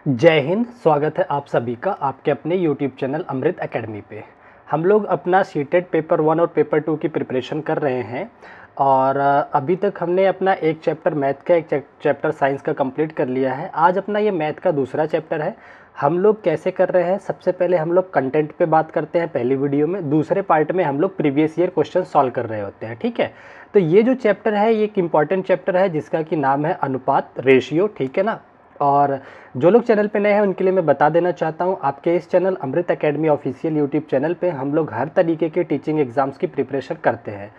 जय हिंद। स्वागत है आप सभी का आपके अपने YouTube चैनल अमृत एकेडमी पे। हम लोग अपना सीटेट पेपर 1 और पेपर 2 की प्रिपरेशन कर रहे हैं और अभी तक हमने अपना एक चैप्टर मैथ का एक चैप्टर साइंस का कंप्लीट कर लिया है। आज अपना ये मैथ का दूसरा चैप्टर है। हम लोग कैसे कर रहे हैं, सबसे पहले हम लोग कंटेंट पे बात करते हैं पहली वीडियो में। दूसरे पार्ट में हम लोग प्रीवियस ईयर क्वेश्चन सॉल्व कर रहे होते हैं, ठीक है। तो ये जो चैप्टर है ये एक इम्पॉर्टेंट चैप्टर है जिसका कि नाम है अनुपात, रेशियो, ठीक है ना। और जो लोग चैनल पे नए हैं उनके लिए मैं बता देना चाहता हूँ, आपके इस चैनल अमृत एकेडमी ऑफिशियल यूट्यूब चैनल पे हम लोग हर तरीके के टीचिंग एग्जाम्स की प्रिपरेशन करते हैं।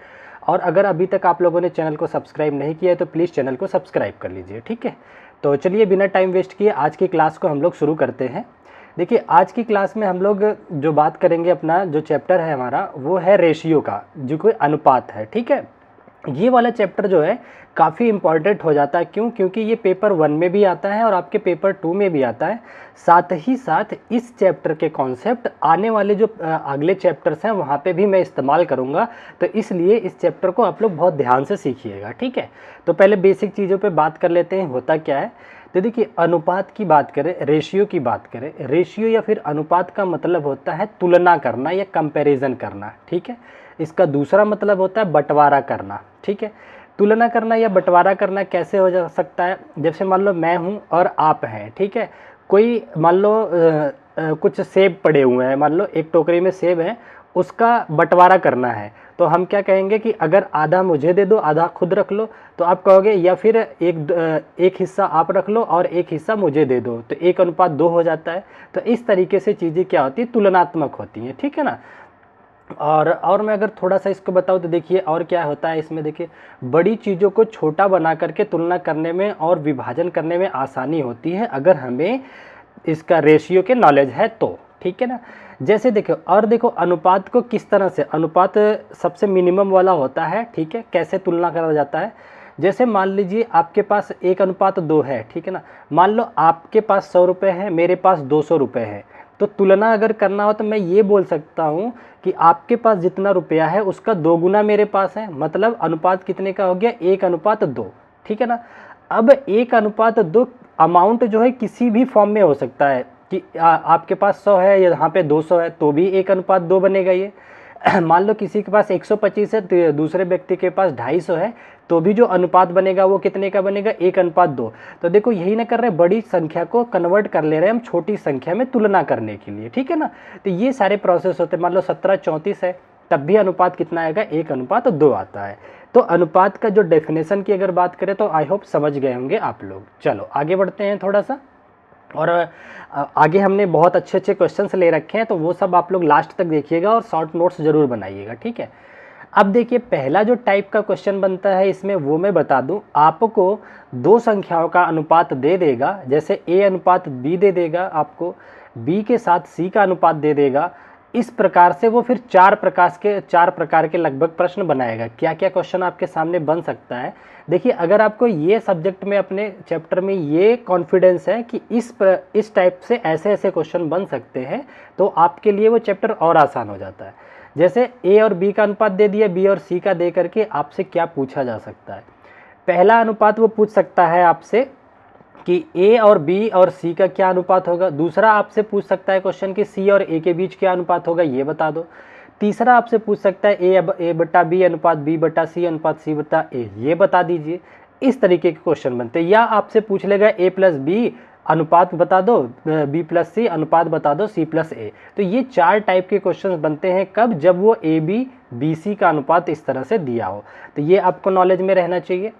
और अगर अभी तक आप लोगों ने चैनल को सब्सक्राइब नहीं किया है तो प्लीज़ चैनल को सब्सक्राइब कर लीजिए, ठीक है। तो चलिए बिना टाइम वेस्ट किए आज की क्लास को हम लोग शुरू करते हैं। देखिए आज की क्लास में हम लोग जो बात करेंगे, अपना जो चैप्टर है हमारा वो है रेशियो का, जो कोई अनुपात है, ठीक है। ये वाला चैप्टर जो है काफ़ी इम्पॉर्टेंट हो जाता है। क्यों? क्योंकि ये पेपर 1 में भी आता है और आपके पेपर 2 में भी आता है। साथ ही साथ इस चैप्टर के कॉन्सेप्ट आने वाले जो अगले चैप्टर्स हैं वहाँ पे भी मैं इस्तेमाल करूँगा। तो इसलिए इस चैप्टर को आप लोग बहुत ध्यान से सीखिएगा, ठीक है। तो पहले बेसिक चीज़ों पे बात कर लेते हैं, होता क्या है। तो देखिए अनुपात की बात करें, रेशियो की बात करें, रेशियो या फिर अनुपात का मतलब होता है तुलना करना या कंपैरिजन करना, ठीक है। इसका दूसरा मतलब होता है बंटवारा करना, ठीक है। तुलना करना या बंटवारा करना कैसे हो जा सकता है? जैसे मान लो मैं हूँ और आप हैं, ठीक है। कोई मान लो कुछ सेब पड़े हुए हैं, मान लो एक टोकरी में सेब है, उसका बंटवारा करना है। तो हम क्या कहेंगे कि अगर आधा मुझे दे दो आधा खुद रख लो, तो आप कहोगे या फिर एक हिस्सा आप रख लो और एक हिस्सा मुझे दे दो, तो 1:2 हो जाता है। तो इस तरीके से चीज़ें क्या होती है, तुलनात्मक होती हैं, ठीक है ना। और मैं अगर थोड़ा सा इसको बताऊँ तो देखिए और क्या होता है इसमें। देखिए बड़ी चीज़ों को छोटा बना करके तुलना करने में और विभाजन करने में आसानी होती है अगर हमें इसका रेशियो के नॉलेज है तो, ठीक है ना। जैसे देखो, और देखो अनुपात को किस तरह से, अनुपात सबसे मिनिमम वाला होता है, ठीक है। कैसे तुलना करा जाता है, जैसे मान लीजिए आपके पास 1:2 है, ठीक है ना। मान लो आपके पास 100 रुपये है, मेरे पास 200 रुपये है। तो तुलना अगर करना हो तो मैं ये बोल सकता हूँ कि आपके पास जितना रुपया है उसका 2 गुना मेरे पास है, मतलब अनुपात कितने का हो गया, 1:2, ठीक है ना। अब 1:2 अमाउंट जो है किसी भी फॉर्म में हो सकता है कि आपके पास 100 है, यहाँ पे 200 है, तो भी 1:2 बनेगा ये। मान लो किसी के पास 125 है तो दूसरे व्यक्ति के पास 250 है, तो भी जो अनुपात बनेगा वो कितने का बनेगा, 1:2। तो देखो यही ना कर रहे, बड़ी संख्या को कन्वर्ट कर ले रहे हैं हम छोटी संख्या में तुलना करने के लिए, ठीक है ना। तो ये सारे प्रोसेस होते हैं। मान लो 17:34 है, तब भी अनुपात कितना आएगा, 1:2 आता है। तो अनुपात का जो डेफिनेशन की अगर बात करें तो आई होप समझ गए होंगे आप लोग। चलो आगे बढ़ते हैं थोड़ा सा। और आगे हमने बहुत अच्छे अच्छे क्वेश्चंस ले रखे हैं, तो वो सब आप लोग लास्ट तक देखिएगा और शॉर्ट नोट्स ज़रूर बनाइएगा, ठीक है। अब देखिए पहला जो टाइप का क्वेश्चन बनता है इसमें, वो मैं बता दूं, आपको दो संख्याओं का अनुपात दे देगा। जैसे A:B दे देगा आपको, B के साथ C का अनुपात दे देगा। इस प्रकार से वो फिर चार प्रकार के लगभग प्रश्न बनाएगा। क्या क्या क्वेश्चन आपके सामने बन सकता है, देखिए अगर आपको ये सब्जेक्ट में अपने चैप्टर में ये कॉन्फिडेंस है कि इस टाइप से ऐसे ऐसे क्वेश्चन बन सकते हैं, तो आपके लिए वो चैप्टर और आसान हो जाता है। जैसे A और B का अनुपात दे दिया, B और C का दे करके आपसे क्या पूछा जा सकता है। पहला अनुपात वो पूछ सकता है आपसे कि A और B और C का क्या अनुपात होगा। दूसरा आपसे पूछ सकता है क्वेश्चन कि C और A के बीच क्या अनुपात होगा, ये बता दो। तीसरा आपसे पूछ सकता है A/B अनुपात B/C अनुपात C/A, ये बता दीजिए। इस तरीके के क्वेश्चन बनते हैं। या आपसे पूछ लेगा A+B अनुपात बता दो, B+C अनुपात बता दो, C+A। तो ये चार टाइप के क्वेश्चन बनते हैं कब, जब वो AB/BC का अनुपात इस तरह से दिया हो। तो ये आपको नॉलेज में रहना चाहिए।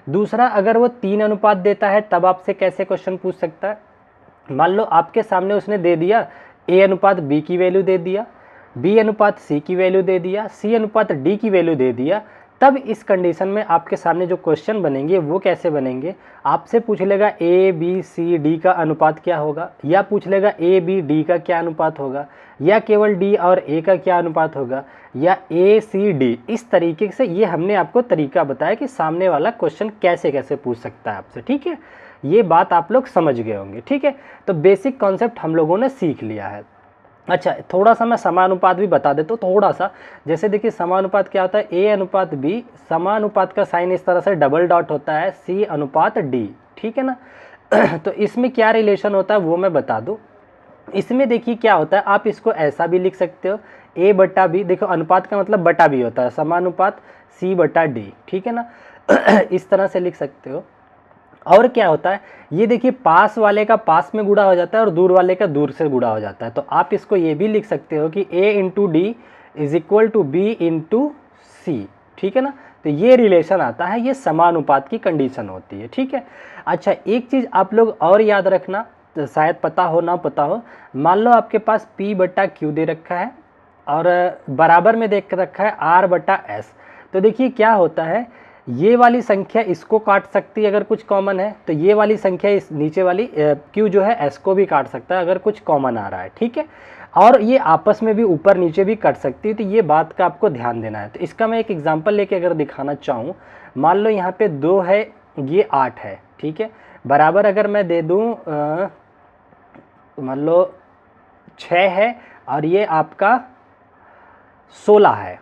दूसरा, अगर वो 3 अनुपात देता है तब आपसे कैसे क्वेश्चन पूछ सकता है। मान लो आपके सामने उसने दे दिया A:B की वैल्यू दे दिया, B:C की वैल्यू दे दिया, C:D की वैल्यू दे दिया। तब इस कंडीशन में आपके सामने जो क्वेश्चन बनेंगे वो कैसे बनेंगे, आपसे पूछ लेगा A/B/C/D का अनुपात क्या होगा, या पूछ लेगा A/B/D का क्या अनुपात होगा, या केवल D और A का क्या अनुपात होगा, या A/C/D। इस तरीके से ये हमने आपको तरीका बताया कि सामने वाला क्वेश्चन कैसे कैसे पूछ सकता है आपसे, ठीक है। ये बात आप लोग समझ गए होंगे, ठीक है। तो बेसिक कॉन्सेप्ट हम लोगों ने सीख लिया है। अच्छा थोड़ा सा मैं समानुपात भी बता देता हूँ थोड़ा सा। जैसे देखिए समानुपात क्या होता है, A:B, समानुपात का साइन इस तरह से डबल डॉट होता है, C:D, ठीक है ना। तो इसमें क्या रिलेशन होता है वो मैं बता दूं। इसमें देखिए क्या होता है, आप इसको ऐसा भी लिख सकते हो a बटा बी, देखो अनुपात का मतलब बटा बी होता है, समानुपात c बटा d, ठीक है ना। इस तरह से लिख सकते हो। और क्या होता है, ये देखिए पास वाले का पास में गुणा हो जाता है और दूर वाले का दूर से गुणा हो जाता है। तो आप इसको ये भी लिख सकते हो कि a into d is equal to b into c, ठीक है ना। तो ये रिलेशन आता है, ये समानुपात की कंडीशन होती है, ठीक है। अच्छा, एक चीज़ आप लोग और याद रखना, तो शायद पता हो ना पता हो, मान लो आपके पास p बटा क्यू दे रखा है और बराबर में देख रखा है r बटा s। तो देखिए क्या होता है, ये वाली संख्या इसको काट सकती है अगर कुछ कॉमन है, तो ये वाली संख्या इस नीचे वाली q जो है s को भी काट सकता है अगर कुछ कॉमन आ रहा है, ठीक है। और ये आपस में भी ऊपर नीचे भी कट सकती है, तो ये बात का आपको ध्यान देना है। तो इसका मैं एक एग्जांपल लेके अगर दिखाना चाहूँ, मान लो यहाँ पे 2 है, ये 8 है, ठीक है। बराबर अगर मैं दे दूँ मान लो 6 है और ये आपका 16 है,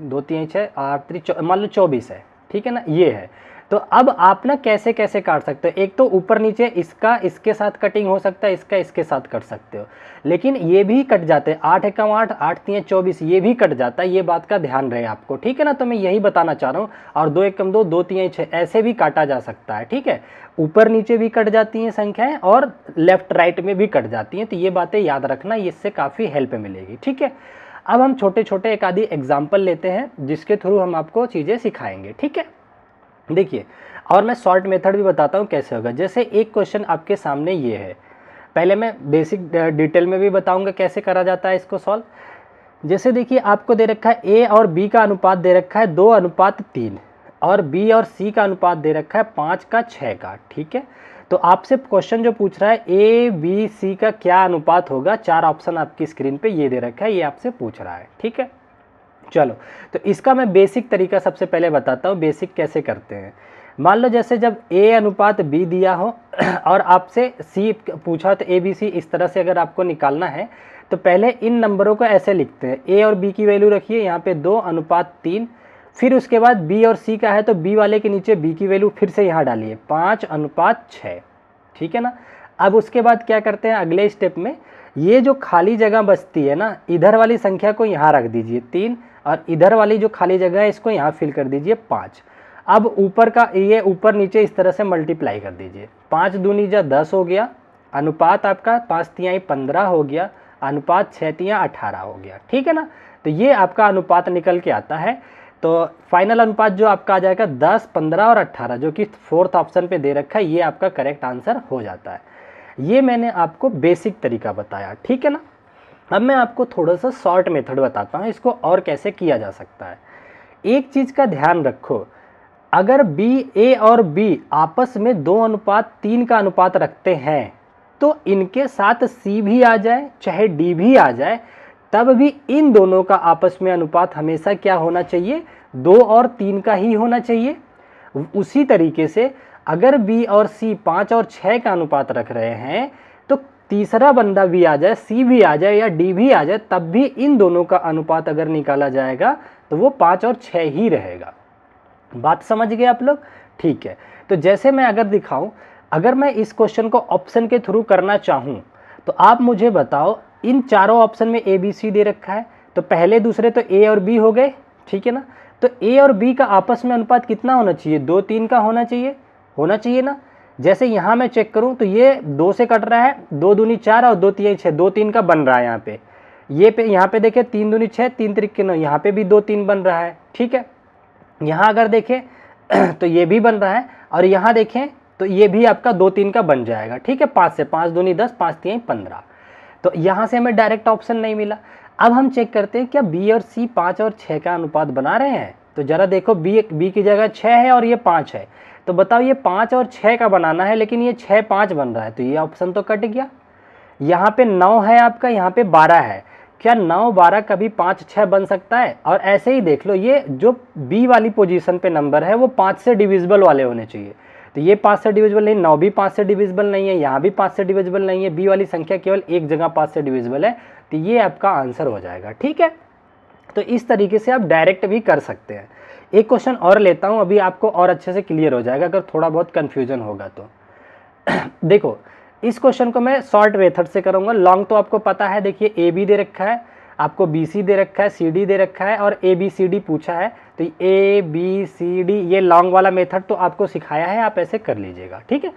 2 3 6 8 3 मान लो 24 है, ठीक है ना, ये है। तो अब आप ना कैसे कैसे काट सकते हो, एक तो ऊपर नीचे इसका इसके साथ कटिंग हो सकता है, इसका इसके साथ कट सकते हो, लेकिन ये भी कट जाते हैं, 8 एकम 8 8 3 24, ये भी कट जाता है, ये बात का ध्यान रहे आपको, ठीक है ना। तो मैं यही बताना चाह रहा हूँ। और 2 एकम 2 2 3 6 ऐसे भी काटा जा सकता है, ठीक है। ऊपर नीचे भी कट जाती हैं संख्याएं और लेफ्ट राइट में भी कट जाती हैं, तो ये बातें याद रखना, इससे काफ़ी हेल्प मिलेगी, ठीक है। अब हम छोटे छोटे एक आधी एग्जाम्पल लेते हैं जिसके थ्रू हम आपको चीज़ें सिखाएंगे, ठीक है। देखिए, और मैं शॉर्ट मेथड भी बताता हूँ कैसे होगा। जैसे एक क्वेश्चन आपके सामने ये है, पहले मैं बेसिक डिटेल में भी बताऊंगा कैसे करा जाता है इसको सॉल्व। जैसे देखिए आपको दे रखा है a और b का अनुपात दे रखा है 2:3 और b और c का अनुपात दे रखा है 5 का 6 का, ठीक है। तो आपसे क्वेश्चन जो पूछ रहा है a b c का क्या अनुपात होगा, 4 ऑप्शन आपकी स्क्रीन पे ये दे रखा है, ये आपसे पूछ रहा है, ठीक है। चलो, तो इसका मैं बेसिक तरीका सबसे पहले बताता हूँ, बेसिक कैसे करते हैं। मान लो जैसे जब a अनुपात b दिया हो और आपसे c पूछा, तो a b c इस तरह से अगर आपको निकालना है तो पहले इन नंबरों को ऐसे लिखते हैं, a और b की वैल्यू रखिए यहाँ पे 2:3, फिर उसके बाद b और c का है तो b वाले के नीचे b की वैल्यू फिर से यहाँ डालिए 5:6, ठीक है ना। अब उसके बाद क्या करते हैं अगले स्टेप में, ये जो खाली जगह बचती है ना, इधर वाली संख्या को यहाँ रख दीजिए 3 और इधर वाली जो खाली जगह है इसको यहाँ फिल कर दीजिए 5। अब ऊपर का ये ऊपर नीचे इस तरह से मल्टीप्लाई कर दीजिए, 5 दूनी जा 10 हो गया, अनुपात आपका 5 तिहाई 15 हो गया, अनुपात 6 तिहाई 18 हो गया, ठीक है ना। तो ये आपका अनुपात निकल के आता है। तो फाइनल अनुपात जो आपका आ जाएगा 10 15 और 18, जो कि 4th ऑप्शन पे दे रखा है, ये आपका करेक्ट आंसर हो जाता है। ये मैंने आपको बेसिक तरीका बताया, ठीक है ना। अब मैं आपको थोड़ा सा शॉर्ट मेथड बताता हूँ, इसको और कैसे किया जा सकता है। एक चीज़ का ध्यान रखो, अगर a और b आपस में 2:3 का अनुपात रखते हैं तो इनके साथ c भी आ जाए चाहे d भी आ जाए, तब भी इन दोनों का आपस में अनुपात हमेशा क्या होना चाहिए, 2 और 3 का ही होना चाहिए। उसी तरीके से अगर b और c 5 और 6 का अनुपात रख रहे हैं तो तीसरा बंदा भी आ जाए, c भी आ जाए या d भी आ जाए, तब भी इन दोनों का अनुपात अगर निकाला जाएगा तो वो 5 और 6 ही रहेगा। बात समझ गए आप लोग, ठीक है। तो जैसे मैं अगर दिखाऊं, अगर मैं इस क्वेश्चन को ऑप्शन के थ्रू करना चाहूं तो आप मुझे बताओ, इन चारों ऑप्शन में a b c दे रखा है, तो पहले दूसरे तो a और b हो गए, ठीक है ना। तो a और b का आपस में अनुपात कितना होना चाहिए, 2 3 का होना चाहिए ना। जैसे यहाँ मैं चेक करूँ तो ये 2 से कट रहा है, 2 दूनी 4 और 2 तिहाई 6, 2 3 का बन रहा है यहाँ पे। यहाँ पे देखें 3 दूनी 6 3 त्रिक 9, यहाँ पे भी 2 3 बन रहा है, ठीक है। यहाँ अगर देखें तो ये भी बन रहा है और यहाँ देखें तो ये भी आपका 2 3 का बन जाएगा, ठीक है। 5 से 5 दूनी 10 5 तिहाई 15, तो यहाँ से हमें डायरेक्ट ऑप्शन नहीं मिला। अब हम चेक करते हैं क्या b और c 5 और 6 का अनुपात बना रहे हैं। तो जरा देखो, b की जगह 6 है और ये 5 है, तो बताओ ये 5 और 6 का बनाना है, लेकिन ये 6 5 बन रहा है, तो ये ऑप्शन तो कट गया। यहाँ पे 9 है आपका, यहाँ पे 12 है, क्या 9 12 कभी 5 6 बन सकता है। और ऐसे ही देख लो, ये जो b वाली पोजीशन पे नंबर है वो 5 से डिविजिबल वाले होने चाहिए, तो ये 5 से डिविजिबल नहीं, 9 भी 5 से डिविजिबल नहीं है, यहाँ भी 5 से डिविजिबल नहीं है, b वाली संख्या केवल एक जगह 5 से डिविजिबल है, तो ये आपका आंसर हो जाएगा, ठीक है। तो इस तरीके से आप डायरेक्ट भी कर सकते हैं। एक क्वेश्चन और लेता हूँ, अभी आपको और अच्छे से क्लियर हो जाएगा अगर थोड़ा बहुत कन्फ्यूजन होगा तो। देखो इस क्वेश्चन को मैं शॉर्ट मेथड से करूँगा, लॉन्ग तो आपको पता है। देखिए ए बी दे रखा है, आपको बी सी दे रखा है, सी डी दे रखा है और ए बी सी डी पूछा है, तो ए बी सी डी ये लॉन्ग वाला मेथड तो आपको सिखाया है, आप ऐसे कर लीजिएगा, ठीक है।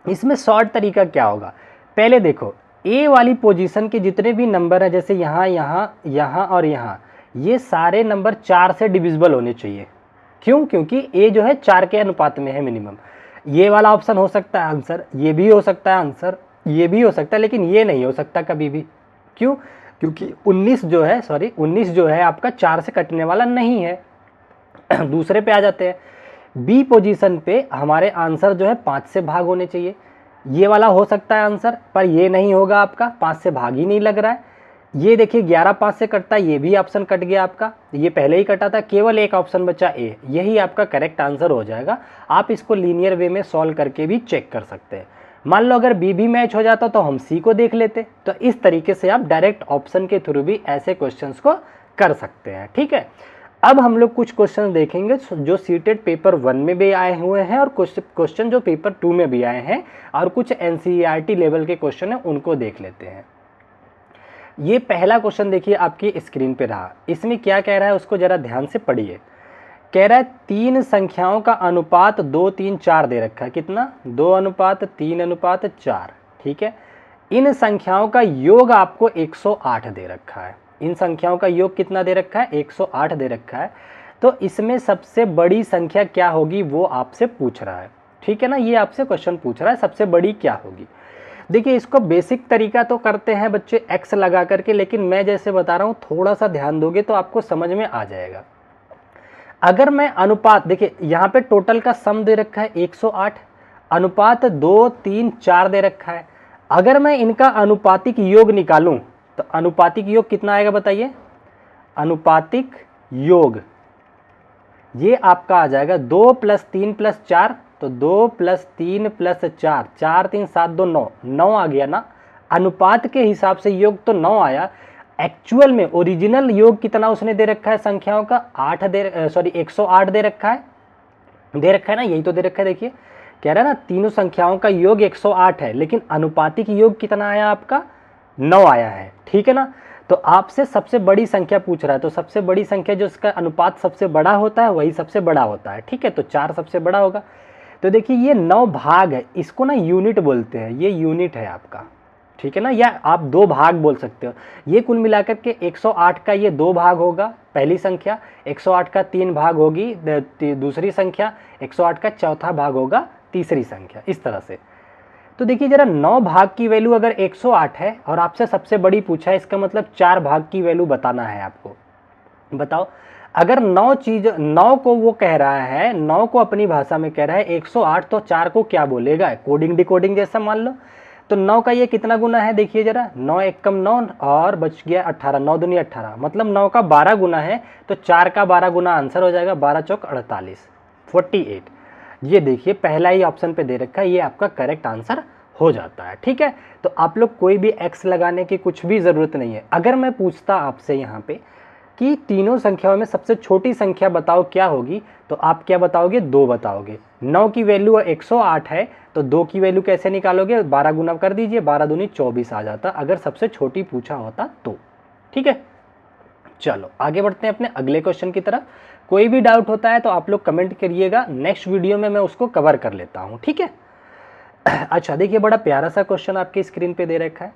इसमें शॉर्ट तरीका क्या होगा, पहले देखो ए वाली पोजीशन के जितने भी नंबर हैं, जैसे यहाँ यहाँ यहाँ और यहाँ, ये सारे नंबर 4 से डिविजिबल होने चाहिए। क्यों? क्योंकि ए जो है 4 के अनुपात में है मिनिमम। ये वाला ऑप्शन हो सकता है आंसर, ये भी हो सकता है आंसर, ये भी हो सकता है, लेकिन ये नहीं हो सकता कभी भी। क्यों? क्योंकि 19 जो है आपका 4 से कटने वाला नहीं है। दूसरे पे आ जाते हैं, बी पोजीशन पे हमारे आंसर जो है 5 से भाग होने चाहिए। ये वाला हो सकता है आंसर, पर ये नहीं होगा आपका, 5 से भाग ही नहीं लग रहा है। ये देखिए 11 5 से कटता है, ये भी ऑप्शन कट गया आपका, ये पहले ही कटा था, केवल एक ऑप्शन बचा ए, यही आपका करेक्ट आंसर हो जाएगा। आप इसको लीनियर वे में सॉल्व करके भी चेक कर सकते हैं। मान लो अगर बी भी मैच हो जाता तो हम सी को देख लेते। तो इस तरीके से आप डायरेक्ट ऑप्शन के थ्रू भी ऐसे क्वेश्चंस को कर सकते हैं, ठीक है। अब हम लोग कुछ क्वेश्चन देखेंगे जो सीटेट पेपर 1 में भी आए हुए हैं और कुछ क्वेश्चन जो पेपर 2 में भी आए हैं, और कुछ एनसीईआरटी लेवल के क्वेश्चन हैं, उनको देख लेते हैं। ये पहला क्वेश्चन देखिए आपकी स्क्रीन पे रहा, इसमें क्या कह रहा है उसको जरा ध्यान से पढ़िए। कह रहा है 3 संख्याओं का अनुपात 2 3 4 दे रखा है, कितना? 2:3:4, ठीक है। इन संख्याओं का योग आपको 108 दे रखा है। इन संख्याओं का योग कितना दे रखा है? 108 दे रखा है। तो इसमें सबसे बड़ी संख्या क्या होगी वो आपसे पूछ रहा है, ठीक है ना। ये आपसे क्वेश्चन पूछ रहा है सबसे बड़ी क्या होगी। देखिए इसको बेसिक तरीका तो करते हैं बच्चे एक्स लगा करके, लेकिन मैं जैसे बता रहा हूँ थोड़ा सा ध्यान दोगे तो आपको समझ में आ जाएगा। अगर मैं अनुपात, देखिए यहाँ पे टोटल का सम दे रखा है 108, अनुपात 2 3 4 दे रखा है। अगर मैं इनका अनुपातिक योग निकालूं तो अनुपातिक योग कितना आएगा बताइए? अनुपातिक योग ये आपका आ जाएगा 2 + 3 + 4, तो 2 + 3 + 4, 4 3 7 2 9, 9 आ गया ना। अनुपात के हिसाब से योग तो 9 आया। एक्चुअल में ओरिजिनल योग कितना उसने दे रखा है संख्याओं का? 108 दे रखा है ना, यही तो दे रखा है। देखिए कह रहा है ना तीनों संख्याओं का योग 108 है, लेकिन अनुपातिक योग कितना आया आपका? 9 आया है, ठीक है ना। तो आपसे सबसे बड़ी संख्या पूछ रहा है, तो सबसे बड़ी संख्या जो इसका अनुपात सबसे बड़ा होता है वही सबसे बड़ा होता है, ठीक है। तो 4 सबसे बड़ा होगा। तो देखिए ये 9 भाग है, इसको ना यूनिट बोलते हैं, ये यूनिट है आपका, ठीक है ना। या आप 2 भाग बोल सकते हो। ये कुल मिलाकर के 108 का ये 2 भाग होगा पहली संख्या, 108 का 3 भाग होगी दूसरी संख्या, 108 का चौथा भाग होगा तीसरी संख्या, इस तरह से। तो देखिए जरा 9 भाग की वैल्यू अगर 108 है और आपसे सबसे बड़ी पूछा है, इसका मतलब 4 भाग की वैल्यू बताना है आपको। बताओ अगर 9 को वो कह रहा है, 9 को अपनी भाषा में कह रहा है 108, तो 4 को क्या बोलेगा? कोडिंग डिकोडिंग जैसा मान लो। तो 9 का ये कितना गुना है देखिए जरा, 9 1 कम 9 और बच गया 18, 9 दूनी 18, मतलब 9 का 12 गुना है। तो 4 का 12 गुना आंसर हो जाएगा, 12 चौक 48, 48। ये देखिए पहला ही ऑप्शन पे दे रखा है, ये आपका करेक्ट आंसर हो जाता है, ठीक है। तो आप लोग कोई भी एक्स लगाने की कुछ भी ज़रूरत नहीं है। अगर मैं पूछता आपसे यहाँ पे कि तीनों संख्याओं में सबसे छोटी संख्या बताओ क्या होगी, तो आप क्या बताओगे? 2 बताओगे। 9 की वैल्यू 108 है, तो 2 की वैल्यू कैसे निकालोगे? 12 गुना कर दीजिए, 12 दूनी 24 आ जाता अगर सबसे छोटी पूछा होता तो, ठीक है। चलो आगे बढ़ते हैं अपने अगले क्वेश्चन की तरफ। कोई भी डाउट होता है तो आप लोग कमेंट करिएगा, नेक्स्ट वीडियो में मैं उसको कवर कर लेता हूँ, ठीक है। अच्छा देखिए बड़ा प्यारा सा क्वेश्चन आपकी स्क्रीन पे दे रखा है।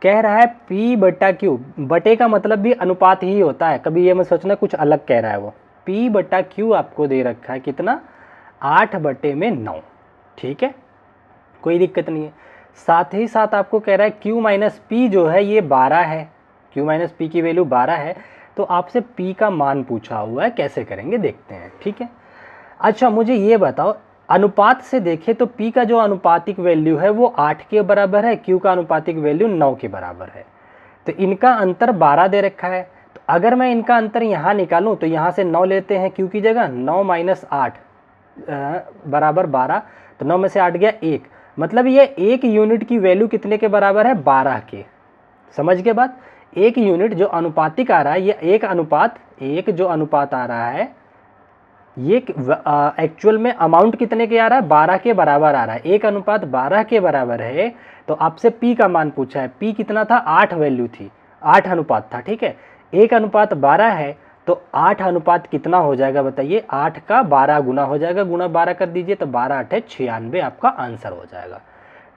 कह रहा है P/Q, बटे का मतलब भी अनुपात ही होता है, कभी ये मत सोचना कुछ अलग कह रहा है वो। P/Q आपको दे रखा है कितना? 8/9, ठीक है, कोई दिक्कत नहीं है। साथ ही साथ आपको कह रहा है Q - P जो है ये 12 है, Q - P की वैल्यू 12 है। तो आपसे P का मान पूछा हुआ है, कैसे करेंगे देखते हैं, ठीक है। अच्छा मुझे ये बताओ, अनुपात से देखें तो P का जो अनुपातिक वैल्यू है वो 8 के बराबर है, Q का अनुपातिक वैल्यू 9 के बराबर है। तो इनका अंतर 12 दे रखा है। तो अगर मैं इनका अंतर यहाँ निकालूँ तो यहाँ से 9 लेते हैं Q की जगह, 9 - 8 बराबर 12, तो 9 में से 8 गया 1, मतलब ये 1 यूनिट की वैल्यू कितने के बराबर है? 12 के। समझ के बात? 1 यूनिट जो अनुपातिक आ रहा है, ये एक जो अनुपात आ रहा है ये एक्चुअल में अमाउंट कितने के आ रहा है, 12 के बराबर आ रहा है, 1:12 के बराबर है। तो आपसे p का मान पूछा है, p कितना था, 8 वैल्यू थी, 8 अनुपात था, ठीक है। 1:12 है तो 8 अनुपात कितना हो जाएगा बताइए, 8 का 12 गुना हो जाएगा, गुना 12 कर दीजिए तो 12 8 96 आपका आंसर हो जाएगा,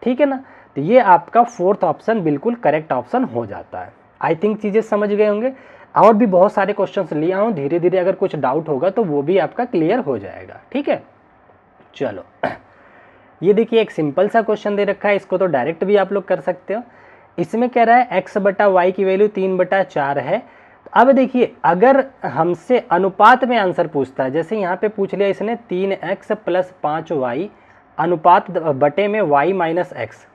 ठीक है ना। तो ये आपका फोर्थ ऑप्शन बिल्कुल करेक्ट ऑप्शन हो जाता है। आई थिंक चीज़ें समझ गए होंगे। और भी बहुत सारे क्वेश्चंस लिया हूँ, धीरे धीरे अगर कुछ डाउट होगा तो वो भी आपका क्लियर हो जाएगा, ठीक है। चलो ये देखिए एक सिंपल सा क्वेश्चन दे रखा है, इसको तो डायरेक्ट भी आप लोग कर सकते हो। इसमें कह रहा है x/y की वैल्यू 3/4 है। अब देखिए अगर हमसे अनुपात में आंसर पूछता है, जैसे यहाँ पे पूछ लिया इसने 3x + 5y अनुपात बटे में y - x,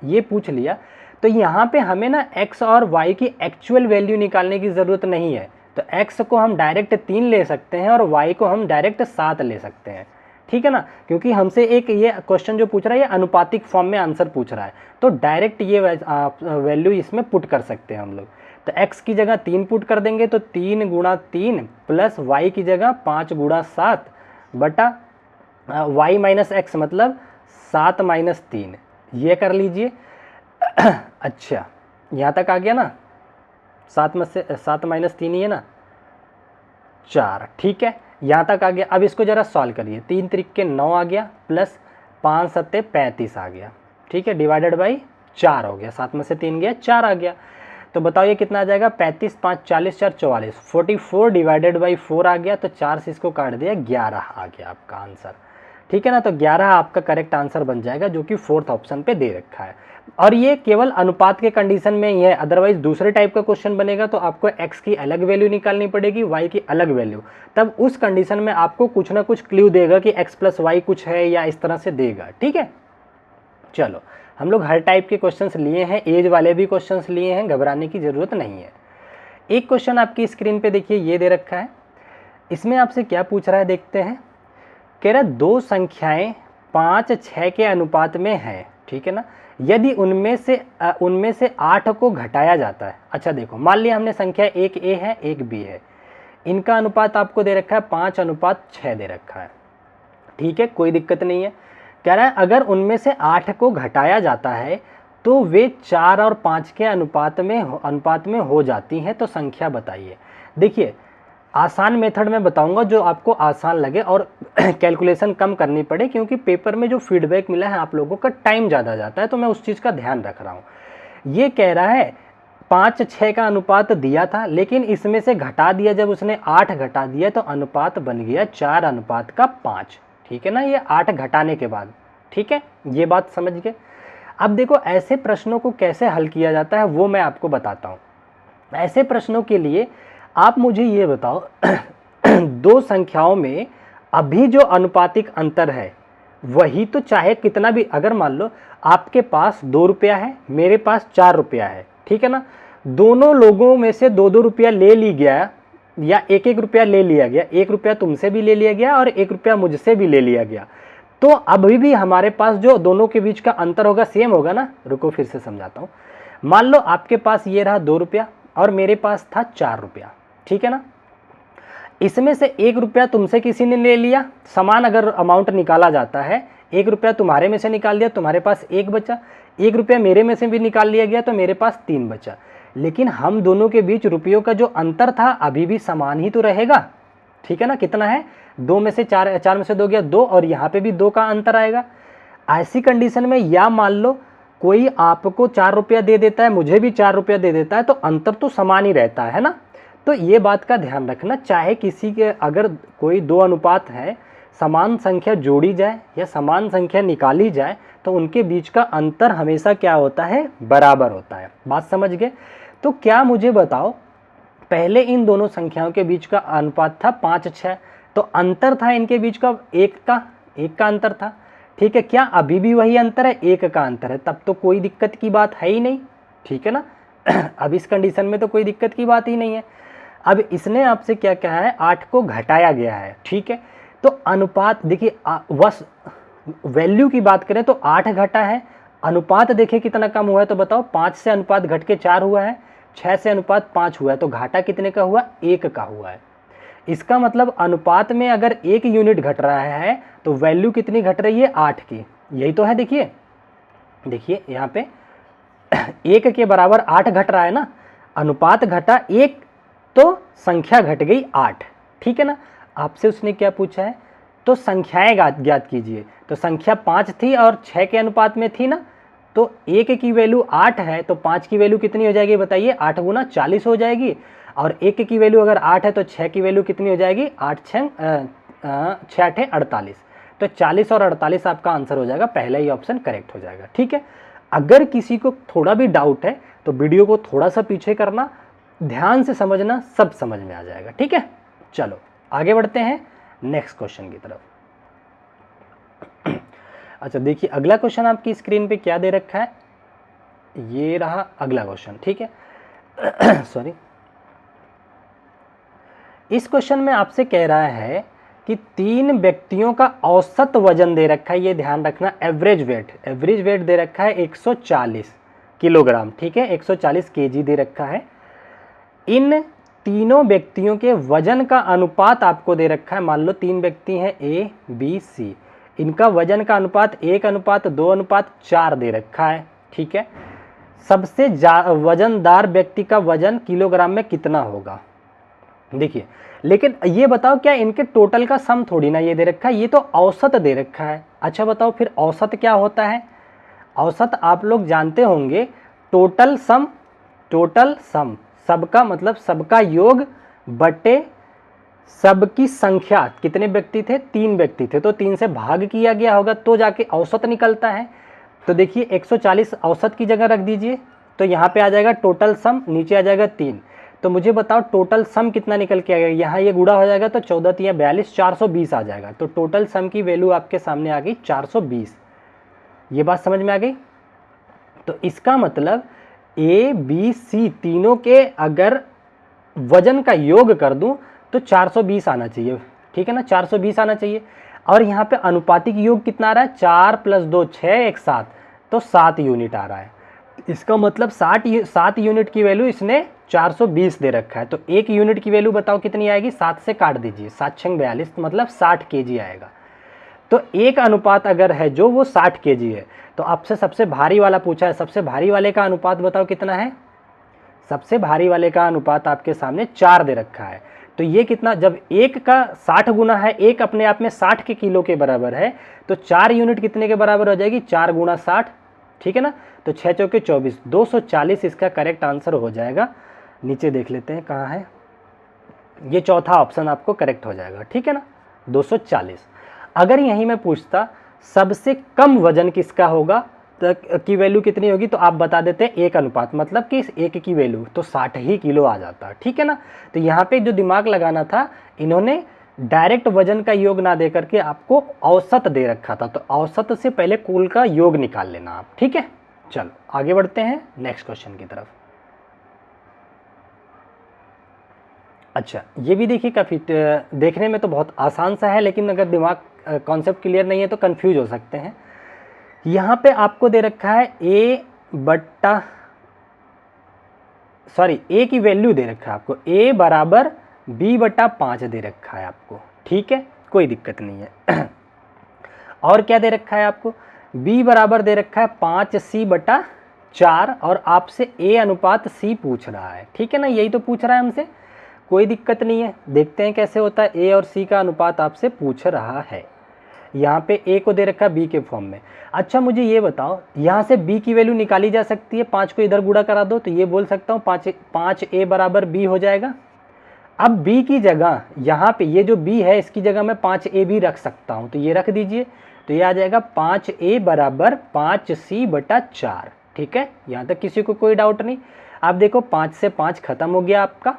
ये पूछ लिया, तो यहाँ पे हमें ना x और y की एक्चुअल वैल्यू निकालने की ज़रूरत नहीं है। तो x को हम डायरेक्ट 3 ले सकते हैं और y को हम डायरेक्ट 7 ले सकते हैं, ठीक है ना। क्योंकि हमसे एक ये क्वेश्चन जो पूछ रहा है ये अनुपातिक फॉर्म में आंसर पूछ रहा है, तो डायरेक्ट ये वैल्यू इसमें पुट कर सकते हैं हम लोग। तो x की जगह 3 पुट कर देंगे तो 3 × 3 प्लस y की जगह 5 × 7 बटा y - x मतलब 7 - 3, ये कर लीजिए। अच्छा यहाँ तक आ गया ना, 7 में से 7 - 3 ही है ना, 4, ठीक है, यहाँ तक आ गया। अब इसको ज़रा सॉल्व करिए, 3 × 3 = 9 आ गया, प्लस 5 × 7 = 35 आ गया, ठीक है, डिवाइडेड बाई 4 हो गया, 7 में से 3 गया, 4 आ गया। तो बताओ ये कितना आ जाएगा, 35 × 5 = 40, 4 = 44, 44 डिवाइडेड बाई 4 आ गया, तो 4 से इसको काट दिया, 11 आ गया आपका आंसर, ठीक है ना। तो 11 आपका करेक्ट आंसर बन जाएगा, जो कि फोर्थ ऑप्शन पे दे रखा है। और ये केवल अनुपात के कंडीशन में ही है, अदरवाइज दूसरे टाइप का क्वेश्चन बनेगा तो आपको x की अलग वैल्यू निकालनी पड़ेगी, y की अलग वैल्यू, तब उस कंडीशन में आपको कुछ ना कुछ क्लू देगा कि x + y कुछ है या इस तरह से देगा, ठीक है। चलो हम लोग हर टाइप के क्वेश्चंस लिए हैं, एज वाले भी क्वेश्चंस लिए हैं, घबराने की ज़रूरत नहीं है। एक क्वेश्चन आपकी स्क्रीन पे देखिए ये दे रखा है, इसमें आपसे क्या पूछ रहा है देखते हैं। कह रहा है दो संख्याएं 5 6 के अनुपात में हैं, ठीक है ना, यदि उनमें से 8 को घटाया जाता है। अच्छा देखो, मान लिया हमने संख्या एक ए है एक बी है, इनका अनुपात आपको दे रखा है 5:6 दे रखा है, ठीक है, कोई दिक्कत नहीं है। कह रहा है अगर उनमें से 8 को घटाया जाता है तो वे 4 और 5 के अनुपात में हो जाती हैं, तो संख्या बताइए। देखिए आसान मेथड में बताऊंगा जो आपको आसान लगे और कैलकुलेशन कम करनी पड़े, क्योंकि पेपर में जो फीडबैक मिला है आप लोगों का टाइम ज़्यादा जाता है, तो मैं उस चीज़ का ध्यान रख रहा हूँ। ये कह रहा है 5 6 का अनुपात दिया था, लेकिन इसमें से घटा दिया, जब उसने 8 घटा दिया तो अनुपात बन गया 4:5, ठीक है ना, ये 8 घटाने के बाद, ठीक है, ये बात समझ गए। अब देखो ऐसे प्रश्नों को कैसे हल किया जाता है वो मैं आपको बताता हूँ। ऐसे प्रश्नों के लिए आप मुझे ये बताओ दो संख्याओं में अभी जो अनुपातिक अंतर है वही तो चाहे कितना भी, अगर मान लो आपके पास 2 रुपया है, मेरे पास 4 रुपया है, ठीक है ना, दोनों लोगों में से 2-2 रुपया ले ली गया या 1-1 रुपया ले लिया गया, 1 रुपया तुमसे भी ले लिया गया और 1 रुपया मुझसे भी ले लिया गया, तो अभी भी हमारे पास जो दोनों के बीच का अंतर होगा सेम होगा ना। रुको फिर से समझाता हूँ। मान लो आपके पास ये रहा 2 रुपया और मेरे पास था 4 रुपया, ठीक है ना, इसमें से 1 रुपया तुमसे किसी ने ले लिया, समान अगर अमाउंट निकाला जाता है, 1 रुपया तुम्हारे में से निकाल दिया, तुम्हारे पास 1 बचा, 1 रुपया मेरे में से भी निकाल लिया गया तो मेरे पास 3 बचा, लेकिन हम दोनों के बीच रुपयों का जो अंतर था अभी भी समान ही तो रहेगा, ठीक है ना। कितना है, 2 में से 4, 4 में से 2 गया 2, और यहाँ पे भी 2 का अंतर आएगा। ऐसी कंडीशन में या मान लो कोई आपको 4 रुपया दे देता है, मुझे भी 4 रुपया दे देता है, तो अंतर तो समान ही रहता है ना। तो ये बात का ध्यान रखना, चाहे किसी के अगर कोई 2 अनुपात है, समान संख्या जोड़ी जाए या समान संख्या निकाली जाए तो उनके बीच का अंतर हमेशा क्या होता है, बराबर होता है। बात समझ गए। तो क्या मुझे बताओ, पहले इन दोनों संख्याओं के बीच का अनुपात था 5 6, तो अंतर था इनके बीच का 1 का अंतर था, ठीक है, क्या अभी भी वही अंतर है, 1 का अंतर है, तब तो कोई दिक्कत की बात है ही नहीं, ठीक है ना। अब इस कंडीशन में तो कोई दिक्कत की बात ही नहीं है। अब इसने आपसे क्या कहा है, 8 को घटाया गया है, ठीक है, तो अनुपात देखिए, बस वैल्यू की बात करें तो 8 घटा है, अनुपात देखिए कितना कम हुआ है, तो बताओ 5 से अनुपात घट के 4 हुआ है, 6 से अनुपात 5 हुआ है, तो घाटा कितने का हुआ, 1 का हुआ है। इसका मतलब अनुपात में अगर 1 यूनिट घट रहा है तो वैल्यू कितनी घट रही है, 8 की। यही तो है, देखिए देखिए यहाँ पे 1 के बराबर 8 घट रहा है ना, अनुपात घटा 1 तो संख्या घट गई 8, ठीक है ना। आपसे उसने क्या पूछा है, तो संख्याएं ज्ञात कीजिए। तो संख्या 5 थी और 6 के अनुपात में थी ना, तो 1 की वैल्यू 8 है तो 5 की वैल्यू कितनी हो जाएगी बताइए, 8 गुना 40 हो जाएगी। और 1 की वैल्यू अगर 8 है तो 6 की वैल्यू कितनी हो जाएगी, 8 6 48। तो 40 और 48 आपका आंसर हो जाएगा, पहला ही ऑप्शन करेक्ट हो जाएगा, ठीक है। अगर किसी को थोड़ा भी डाउट है तो वीडियो को थोड़ा सा पीछे करना, ध्यान से समझना, सब समझ में आ जाएगा, ठीक है। चलो आगे बढ़ते हैं नेक्स्ट क्वेश्चन की तरफ। अच्छा देखिए अगला क्वेश्चन आपकी स्क्रीन पे क्या दे रखा है, ये रहा अगला क्वेश्चन, ठीक है। सॉरी, इस क्वेश्चन में आपसे कह रहा है कि 3 व्यक्तियों का औसत वजन दे रखा है, ये ध्यान रखना, एवरेज वेट दे रखा है 140 किलोग्राम, ठीक है, 140 केजी दे रखा है। इन तीनों व्यक्तियों के वजन का अनुपात आपको दे रखा है, मान लो 3 व्यक्ति हैं ए बी सी, इनका वजन का अनुपात 1:2:4 दे रखा है, ठीक है। सबसे वजनदार व्यक्ति का वजन किलोग्राम में कितना होगा, देखिए। लेकिन ये बताओ क्या इनके टोटल का सम थोड़ी ना ये दे रखा है, ये तो औसत दे रखा है। अच्छा बताओ फिर औसत क्या होता है, औसत आप लोग जानते होंगे, टोटल सम सबका मतलब सबका योग बटे सबकी संख्या, कितने व्यक्ति थे, 3 व्यक्ति थे, तो 3 से भाग किया गया होगा तो जाके औसत निकलता है। तो देखिए 140 औसत की जगह रख दीजिए, तो यहाँ पे आ जाएगा टोटल सम, नीचे आ जाएगा 3। तो मुझे बताओ टोटल सम कितना निकल के आएगा, यहाँ ये गुणा हो जाएगा तो 14 3 42, 420 आ जाएगा। तो टोटल सम की वैल्यू आपके सामने आ गई 420। ये बात समझ में आ गई। तो इसका मतलब ए बी सी तीनों के अगर वजन का योग कर दूं तो 420 आना चाहिए, ठीक है ना, 420 आना चाहिए। और यहाँ पे अनुपातिक योग कितना आ रहा है, 4 + 2 6 1 7, तो 7 यूनिट आ रहा है। इसका मतलब 7 यूनिट की वैल्यू इसने 420 दे रखा है। तो 1 यूनिट की वैल्यू बताओ कितनी आएगी, 7 से काट दीजिए, 7 6 42, मतलब 60 केजी आएगा। तो एक अनुपात अगर है जो वो 60 केजी है, तो आपसे सबसे भारी वाला पूछा है, सबसे भारी वाले का अनुपात बताओ कितना है, सबसे भारी वाले का अनुपात आपके सामने 4 दे रखा है। तो ये कितना, जब 1 का 60 गुना है, 1 अपने आप में 60 के किलो के बराबर है, तो 4 यूनिट कितने के बराबर हो जाएगी, 4 × 60, ठीक है ना। तो 6 चौके 24, 240 इसका करेक्ट आंसर हो जाएगा। नीचे देख लेते हैं कहाँ है, ये चौथा ऑप्शन आपको करेक्ट हो जाएगा, ठीक है ना, 240। अगर यहीं मैं पूछता सबसे कम वजन किसका होगा की वैल्यू कितनी होगी, तो आप बता देते 1 अनुपात, मतलब कि इस 1 की वैल्यू तो 60 ही किलो आ जाता, ठीक है ना। तो यहाँ पे जो दिमाग लगाना था, इन्होंने डायरेक्ट वजन का योग ना दे करके आपको औसत दे रखा था, तो औसत से पहले कुल का योग निकाल लेना आप, ठीक है। चलो आगे बढ़ते हैं नेक्स्ट क्वेश्चन की तरफ। अच्छा ये भी देखिए, काफ़ी देखने में तो बहुत आसान सा है, लेकिन अगर दिमाग कॉन्सेप्ट क्लियर नहीं है तो कंफ्यूज हो सकते हैं। यहाँ पे आपको दे रखा है ए की वैल्यू दे रखा है आपको, a = b/5 दे रखा है आपको, ठीक है, कोई दिक्कत नहीं है। और क्या दे रखा है आपको, b बराबर दे रखा है 5c/4, और आपसे a अनुपात c पूछ रहा है, ठीक है ना, यही तो पूछ रहा है हमसे, कोई दिक्कत नहीं है। देखते हैं कैसे होता है, a और c का अनुपात आपसे पूछ रहा है। यहाँ पे a को दे रखा है b के फॉर्म में। अच्छा मुझे ये बताओ, यहाँ से b की वैल्यू निकाली जा सकती है, 5 को इधर गुणा करा दो, तो ये बोल सकता हूँ 5a = b हो जाएगा। अब b की जगह यहाँ पे ये जो b है इसकी जगह मैं 5a भी रख सकता हूँ, तो ये रख दीजिए, तो ये आ जाएगा 5a = 5c/4, ठीक है। यहाँ तक किसी को कोई डाउट नहीं। आप देखो 5 से 5 खत्म हो गया आपका।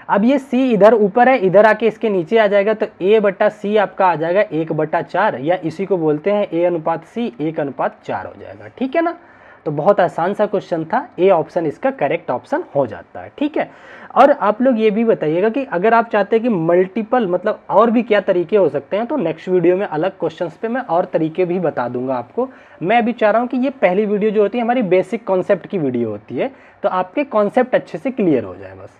अब ये c इधर ऊपर है, इधर आके इसके नीचे आ जाएगा, तो a/c आपका आ जाएगा 1/4, या इसी को बोलते हैं a/c 1/4 हो जाएगा, ठीक है ना। तो बहुत आसान सा क्वेश्चन था, ए ऑप्शन इसका करेक्ट ऑप्शन हो जाता है, ठीक है। और आप लोग ये भी बताइएगा कि अगर आप चाहते हैं कि मल्टीपल मतलब और भी क्या तरीके हो सकते हैं, तो नेक्स्ट वीडियो में अलग क्वेश्चंस पे मैं और तरीके भी बता दूंगा आपको। मैं अभी चाह रहा हूँ कि ये पहली वीडियो जो होती है हमारी बेसिक कॉन्सेप्ट की वीडियो होती है, तो आपके कॉन्सेप्ट अच्छे से क्लियर हो जाए बस,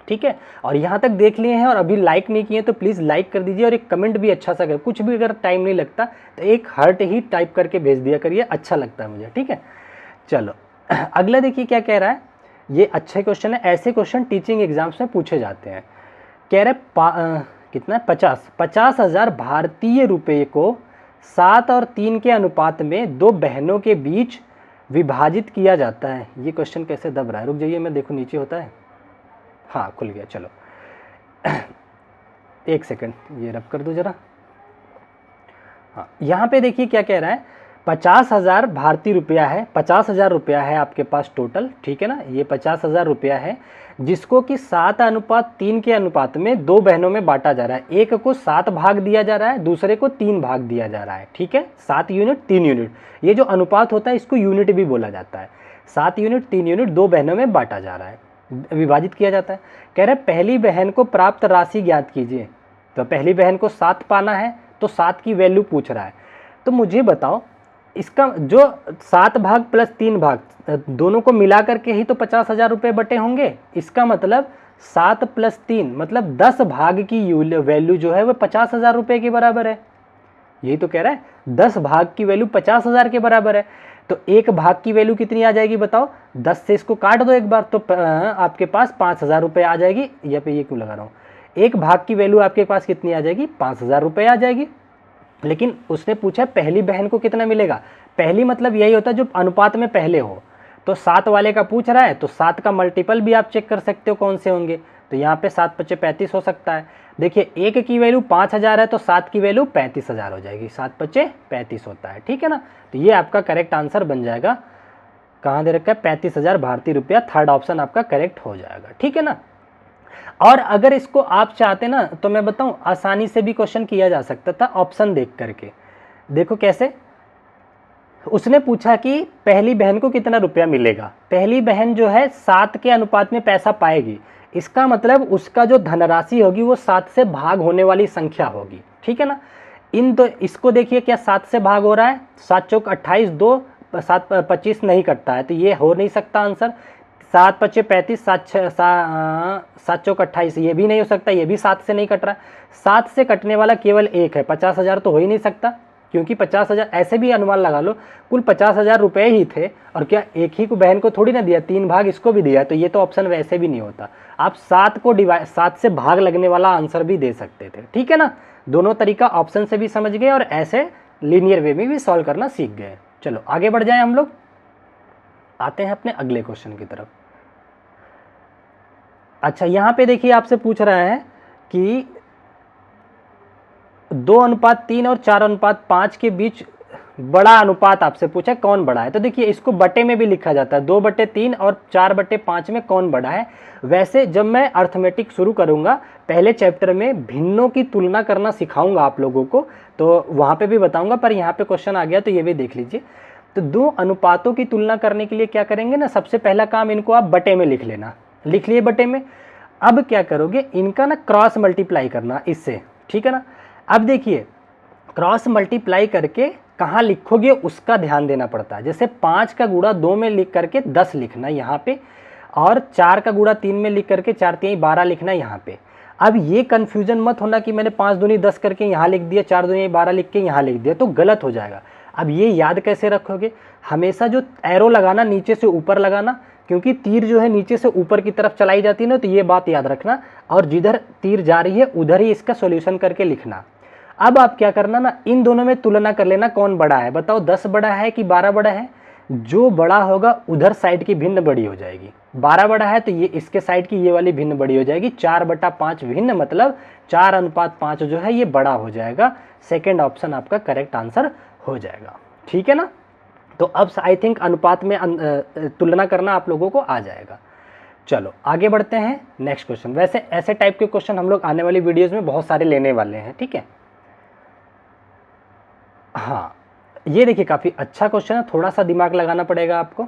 ठीक है। और यहाँ तक देख लिए हैं और अभी लाइक नहीं किए तो प्लीज़ लाइक कर दीजिए और एक कमेंट भी अच्छा सा कर, कुछ भी अगर टाइम नहीं लगता तो एक हार्ट ही टाइप करके भेज दिया करिए, अच्छा लगता है मुझे, ठीक है। चलो अगला देखिए क्या कह रहा है, ये अच्छे क्वेश्चन है, ऐसे क्वेश्चन टीचिंग एग्जाम्स में पूछे जाते हैं। कह रहे कितना 50,000 भारतीय रुपये को 7 और 3 के अनुपात में दो बहनों के बीच विभाजित किया जाता है। ये क्वेश्चन कैसे दब रहा है, रुक जाइए मैं देखो नीचे होता है, हाँ खुल गया, चलो एक सेकंड ये रब कर दो जरा। हाँ यहाँ पे देखिए क्या कह रहा है, 50,000 भारतीय रुपया है, 50,000 रुपया है आपके पास टोटल, ठीक है ना, ये 50,000 रुपया है जिसको कि 7:3 के अनुपात में दो बहनों में बांटा जा रहा है। एक को 7 भाग दिया जा रहा है, दूसरे को 3 भाग दिया जा रहा है, ठीक है। 7 यूनिट 3 यूनिट, ये जो अनुपात होता है इसको यूनिट भी बोला जाता है। 7 यूनिट 3 यूनिट दो बहनों में बांटा जा रहा है, विभाजित किया जाता है। कह रहे पहली बहन को प्राप्त राशि ज्ञात कीजिए, तो पहली बहन को 7 पाना है तो 7 की वैल्यू पूछ रहा है। तो मुझे बताओ इसका जो 7 भाग प्लस 3 भाग दोनों को मिला करके ही तो 50,000 रुपये बटे होंगे। इसका मतलब 7 प्लस 3 मतलब 10 भाग की वैल्यू जो है वो 50,000 रुपये के बराबर है। यही तो कह रहा है, 10 भाग की वैल्यू 50,000 के बराबर है। तो एक भाग की वैल्यू कितनी आ जाएगी बताओ, 10 से इसको काट दो एक बार तो आपके पास 5,000 रुपये आ जाएगी। या पे ये क्यों लगा रहा हूँ, एक भाग की वैल्यू आपके पास कितनी आ जाएगी, 5,000 रुपये आ जाएगी। लेकिन उसने पूछा पहली बहन को कितना मिलेगा, पहली मतलब यही होता है जो अनुपात में पहले हो। तो 7 वाले का पूछ रहा है तो 7 का मल्टीपल भी आप चेक कर सकते हो कौन से होंगे। तो यहाँ पे 7 × 5 = 35 हो सकता है। देखिए एक की वैल्यू 5,000 है तो 7 की वैल्यू 35,000 हो जाएगी, 7 × 5 = 35 होता है, ठीक है ना। तो ये आपका करेक्ट आंसर बन जाएगा। कहाँ दे रखा है, 35,000 भारतीय रुपया, थर्ड ऑप्शन आपका करेक्ट हो जाएगा, ठीक है ना। और अगर इसको आप चाहते ना तो मैं बताऊं आसानी से भी क्वेश्चन किया जा सकता था ऑप्शन देख करके। देखो कैसे, उसने पूछा कि पहली बहन को कितना रुपया मिलेगा। पहली बहन जो है 7 के अनुपात में पैसा पाएगी, इसका मतलब उसका जो धनराशि होगी वो 7 से भाग होने वाली संख्या होगी, ठीक है ना। तो इसको देखिए क्या 7 से भाग हो रहा है, 7 × 4 = 28, 2 7 25 नहीं कटता है तो ये हो नहीं सकता आंसर। 7 × 5 = 35, 7 × 4 = 28 ये भी नहीं हो सकता, ये भी 7 से नहीं कट रहा। 7 से कटने वाला केवल एक है, 50,000 तो हो ही नहीं सकता, क्योंकि 50,000 ऐसे भी अनुमान लगा लो कुल 50,000 रुपये ही थे। और क्या एक ही को बहन को थोड़ी ना दिया, 3 भाग इसको भी दिया, तो ये तो ऑप्शन वैसे भी नहीं होता। आप 7 से भाग लगने वाला आंसर भी दे सकते थे, ठीक है ना। दोनों तरीका ऑप्शन से भी समझ गए और ऐसे लीनियर वे में भी सॉल्व करना सीख गए। चलो आगे बढ़ जाए, हम लोग आते हैं अपने अगले क्वेश्चन की तरफ। अच्छा यहाँ पे देखिए आपसे पूछ रहा है कि 2:3 और 4:5 के बीच बड़ा अनुपात आपसे पूछा है, कौन बड़ा है। तो देखिए इसको बटे में भी लिखा जाता है, 2/3 और 4/5 में कौन बड़ा है। वैसे जब मैं अर्थमेटिक शुरू करूंगा पहले चैप्टर में भिन्नों की तुलना करना सिखाऊंगा आप लोगों को, तो वहां पे भी बताऊंगा, पर यहाँ पे क्वेश्चन आ गया तो ये भी देख लीजिए। तो दो अनुपातों की तुलना करने के लिए क्या करेंगे ना, सबसे पहला काम इनको आप बटे में लिख लेना, लिख लिए बटे में। अब क्या करोगे, इनका ना क्रॉस मल्टीप्लाई करना इससे, ठीक है ना। अब देखिए क्रॉस मल्टीप्लाई करके कहाँ लिखोगे उसका ध्यान देना पड़ता है। जैसे 5 का गुणा 2 में लिख करके 10 लिखना यहाँ पे, और 4 का गुणा 3 में लिख करके 4 × 3 = 12 लिखना यहाँ पे। अब ये कन्फ्यूजन मत होना कि मैंने 5 दूनी 10 करके यहाँ लिख दिया, 4 दूनी 12 लिख के यहाँ लिख दिया, तो गलत हो जाएगा। अब ये याद कैसे रखोगे, हमेशा जो एरो लगाना नीचे से ऊपर लगाना, क्योंकि तीर जो है नीचे से ऊपर की तरफ चलाई जाती है ना, तो ये बात याद रखना। और जिधर तीर जा रही है उधर ही इसका सॉल्यूशन करके लिखना। अब आप क्या करना ना, इन दोनों में तुलना कर लेना कौन बड़ा है। बताओ 10 बड़ा है कि 12 बड़ा है। जो बड़ा होगा उधर साइड की भिन्न बड़ी हो जाएगी। 12 बड़ा है तो ये इसके साइड की ये वाली भिन्न बड़ी हो जाएगी। 4/5 भिन्न मतलब 4:5 जो है ये बड़ा हो जाएगा। सेकेंड ऑप्शन आपका करेक्ट आंसर हो जाएगा, ठीक है ना। तो अब आई थिंक अनुपात में तुलना करना आप लोगों को आ जाएगा। चलो आगे बढ़ते हैं नेक्स्ट क्वेश्चन। वैसे ऐसे टाइप के क्वेश्चन हम लोग आने वाली वीडियोस में बहुत सारे लेने वाले हैं, ठीक है। हाँ ये देखिए काफ़ी अच्छा क्वेश्चन है, थोड़ा सा दिमाग लगाना पड़ेगा आपको।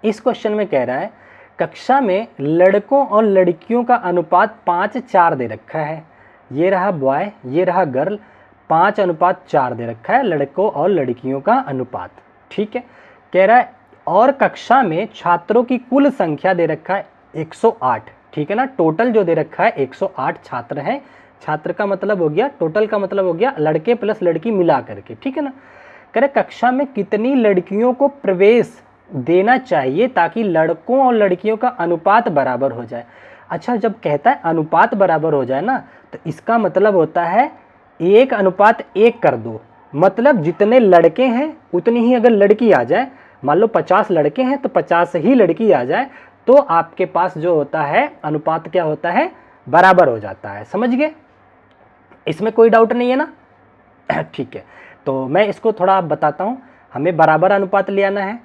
इस क्वेश्चन में कह रहा है कक्षा में लड़कों और लड़कियों का अनुपात 5:4 दे रखा है। ये रहा बॉय, ये रहा गर्ल, 5:4 दे रखा है लड़कों और लड़कियों का अनुपात, ठीक है। कह रहा है और कक्षा में छात्रों की कुल संख्या दे रखा है 108, ठीक है ना। टोटल जो दे रखा है 108 छात्र हैं, छात्र का मतलब हो गया, टोटल का मतलब हो गया लड़के प्लस लड़की मिला करके, ठीक है ना। कह रहे कक्षा में कितनी लड़कियों को प्रवेश देना चाहिए ताकि लड़कों और लड़कियों का अनुपात बराबर हो जाए। अच्छा, जब कहता है अनुपात बराबर हो जाए ना, तो इसका मतलब होता है 1:1 कर दो, मतलब जितने लड़के हैं उतनी ही अगर लड़की आ जाए, मान लो 50 लड़के हैं तो 50 ही लड़की आ जाए, तो आपके पास जो होता है अनुपात क्या होता है, बराबर हो जाता है। समझ गए, इसमें कोई डाउट नहीं है ना। ठीक है, तो मैं इसको थोड़ा बताता हूँ। हमें बराबर अनुपात ले आना है,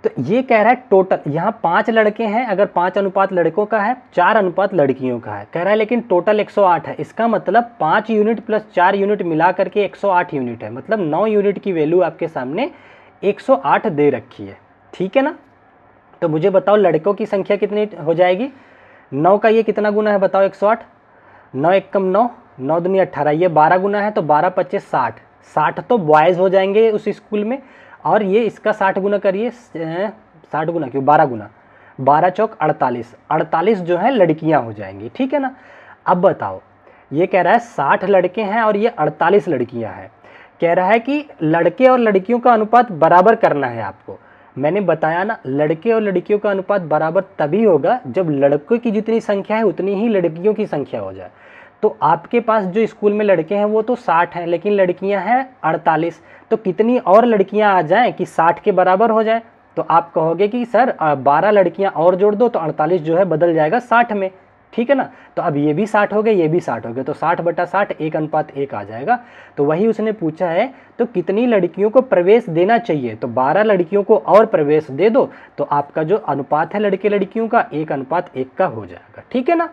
तो ये कह रहा है टोटल, यहाँ 5 लड़के हैं, अगर 5 अनुपात लड़कों का है, 4 अनुपात लड़कियों का है, कह रहा है लेकिन टोटल 108 है। इसका मतलब 5 यूनिट प्लस 4 यूनिट मिला करके 108 यूनिट है, मतलब 9 यूनिट की वैल्यू आपके सामने 108 दे रखी है, ठीक है ना। तो मुझे बताओ लड़कों की संख्या कितनी हो जाएगी, 9 का ये कितना गुना है बताओ, 108, 9 एकम 9, 9 दूनी 18, ये 12 गुना है तो 12 25 60, 60 तो बॉयज़ हो जाएंगे उस स्कूल में, और ये इसका 60 गुना करिए, 60 गुना क्यों, 12 गुना, 12 चौक 48, 48 जो है लड़कियां हो जाएंगी, ठीक है ना। अब बताओ, ये कह रहा है 60 लड़के हैं और ये 48 लड़कियां हैं, कह रहा है कि लड़के और लड़कियों का अनुपात बराबर करना है आपको। मैंने बताया ना, लड़के और लड़कियों का अनुपात बराबर तभी होगा जब लड़कों की जितनी संख्या है उतनी ही लड़कियों की संख्या हो जाए। तो आपके पास जो स्कूल में लड़के हैं वो तो 60 हैं, लेकिन लड़कियां हैं 48, तो कितनी और लड़कियां आ जाएं कि 60 के बराबर हो जाए। तो आप कहोगे कि सर 12 लड़कियां और जोड़ दो तो 48 जो है बदल जाएगा 60 में, ठीक है ना। तो अब ये भी 60 हो गए, ये भी 60 हो गए, तो 60/60 1:1 आ जाएगा। तो वही उसने पूछा है, तो कितनी लड़कियों को प्रवेश देना चाहिए, तो 12 लड़कियों को और प्रवेश दे दो, तो आपका जो अनुपात है लड़के लड़कियों का 1:1 का हो जाएगा, ठीक है ना।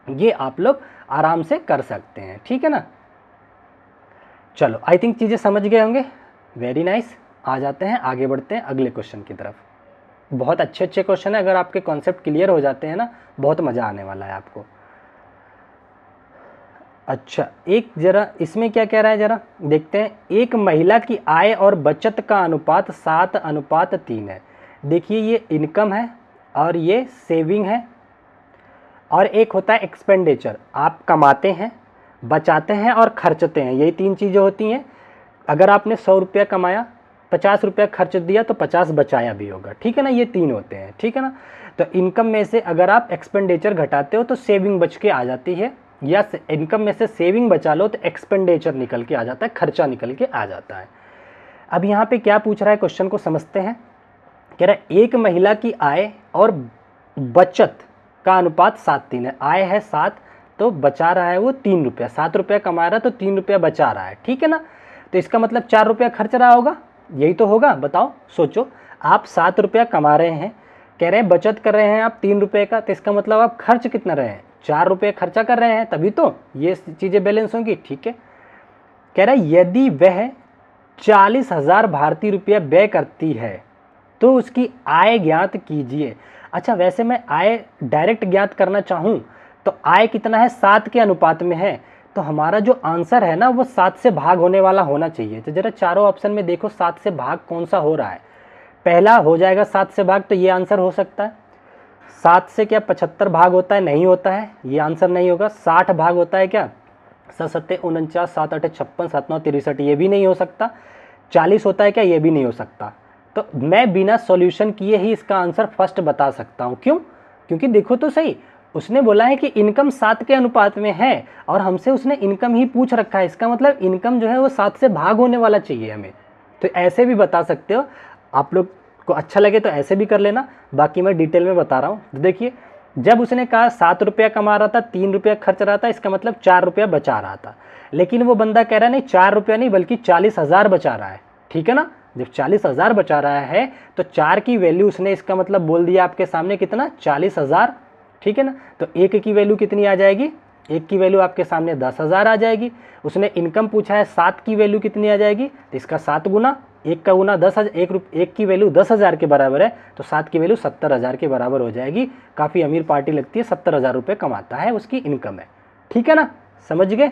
ये आप लोग आराम से कर सकते हैं, ठीक है ना। चलो, आई थिंक चीज़ें समझ गए होंगे, वेरी नाइस। आ जाते हैं, आगे बढ़ते हैं अगले क्वेश्चन की तरफ। बहुत अच्छे अच्छे क्वेश्चन है, अगर आपके कॉन्सेप्ट क्लियर हो जाते हैं ना, बहुत मज़ा आने वाला है आपको। अच्छा, एक जरा इसमें क्या कह रहा है जरा देखते हैं। एक महिला की आय और बचत का अनुपात 7:3 है। देखिए, ये इनकम है और ये सेविंग है, और एक होता है एक्सपेंडिचर, आप कमाते हैं, बचाते हैं और खर्चते हैं, यही 3 चीज़ें होती हैं। अगर आपने 100 रुपया कमाया, 50 रुपया खर्च दिया तो 50 बचाया भी होगा, ठीक है ना। ये 3 होते हैं, ठीक है ना। तो इनकम में से अगर आप एक्सपेंडिचर घटाते हो तो सेविंग बच के आ जाती है, या इनकम में से सेविंग बचा लो तो एक्सपेंडिचर निकल के आ जाता है, खर्चा निकल के आ जाता है। अब यहाँ पे क्या पूछ रहा है, क्वेश्चन को समझते हैं। कह रहा है एक महिला की आय और बचत का अनुपात 7:3 है। आय है 7, तो बचा रहा है वो 3 रुपया, 7 रुपया कमा रहा है तो 3 रुपया बचा रहा है, ठीक है ना। तो इसका मतलब 4 रुपया खर्च रहा होगा, यही तो होगा। बताओ, सोचो, आप 7 रुपया कमा रहे हैं, कह रहे हैं बचत कर रहे हैं आप 3 रुपये का, तो इसका मतलब आप खर्च कितना रहे हैं, 4 रुपये खर्चा कर रहे हैं, तभी तो ये चीज़ें बैलेंस होंगी, ठीक है। कह रहा है यदि वह 40,000 भारतीय रुपया व्यय करती है तो उसकी आय ज्ञात कीजिए। अच्छा, वैसे मैं आय डायरेक्ट ज्ञात करना चाहूँ तो आय कितना है, 7 के अनुपात में है, तो हमारा जो आंसर है ना वो 7 से भाग होने वाला होना चाहिए। तो जरा चारों ऑप्शन में देखो 7 से भाग कौन सा हो रहा है। पहला हो जाएगा 7 से भाग, तो ये आंसर हो सकता है। 7 से क्या 75 भाग होता है, नहीं होता है, ये आंसर नहीं होगा। 60 भाग होता है क्या, 7 7 49, 7 8 56, 7 9 63, ये भी नहीं हो सकता। 40 होता है क्या, ये भी नहीं हो सकता। तो मैं बिना सॉल्यूशन किए ही इसका आंसर फर्स्ट बता सकता हूँ। क्यों? क्योंकि देखो तो सही, उसने बोला है कि इनकम 7 के अनुपात में है और हमसे उसने इनकम ही पूछ रखा है, इसका मतलब इनकम जो है वो 7 से भाग होने वाला चाहिए हमें। तो ऐसे भी बता सकते हो, आप लोग को अच्छा लगे तो ऐसे भी कर लेना, बाकी मैं डिटेल में बता रहा हूँ। तो देखिए, जब उसने कहा 7 रुपया कमा रहा था, 3 रुपया खर्च रहा था, इसका मतलब 4 रुपया बचा रहा था। लेकिन वो बंदा कह रहा है नहीं 4 रुपया नहीं बल्कि 40,000 बचा रहा है, ठीक है ना। जब 40,000 बचा रहा है तो 4 की वैल्यू उसने इसका मतलब बोल दिया आपके सामने कितना, 40,000, ठीक है ना। तो 1 की वैल्यू कितनी आ जाएगी, 1 की वैल्यू आपके सामने 10,000 आ जाएगी। उसने इनकम पूछा है, 7 की वैल्यू कितनी आ जाएगी, तो इसका 7 गुना, 1 का गुना 10,000, 1 की वैल्यू 10,000 के बराबर है, तो 7 की वैल्यू 70,000 के बराबर हो जाएगी। काफ़ी अमीर पार्टी लगती है, 70,000 रुपये कमाता है, उसकी इनकम है, ठीक है ना, समझ गए।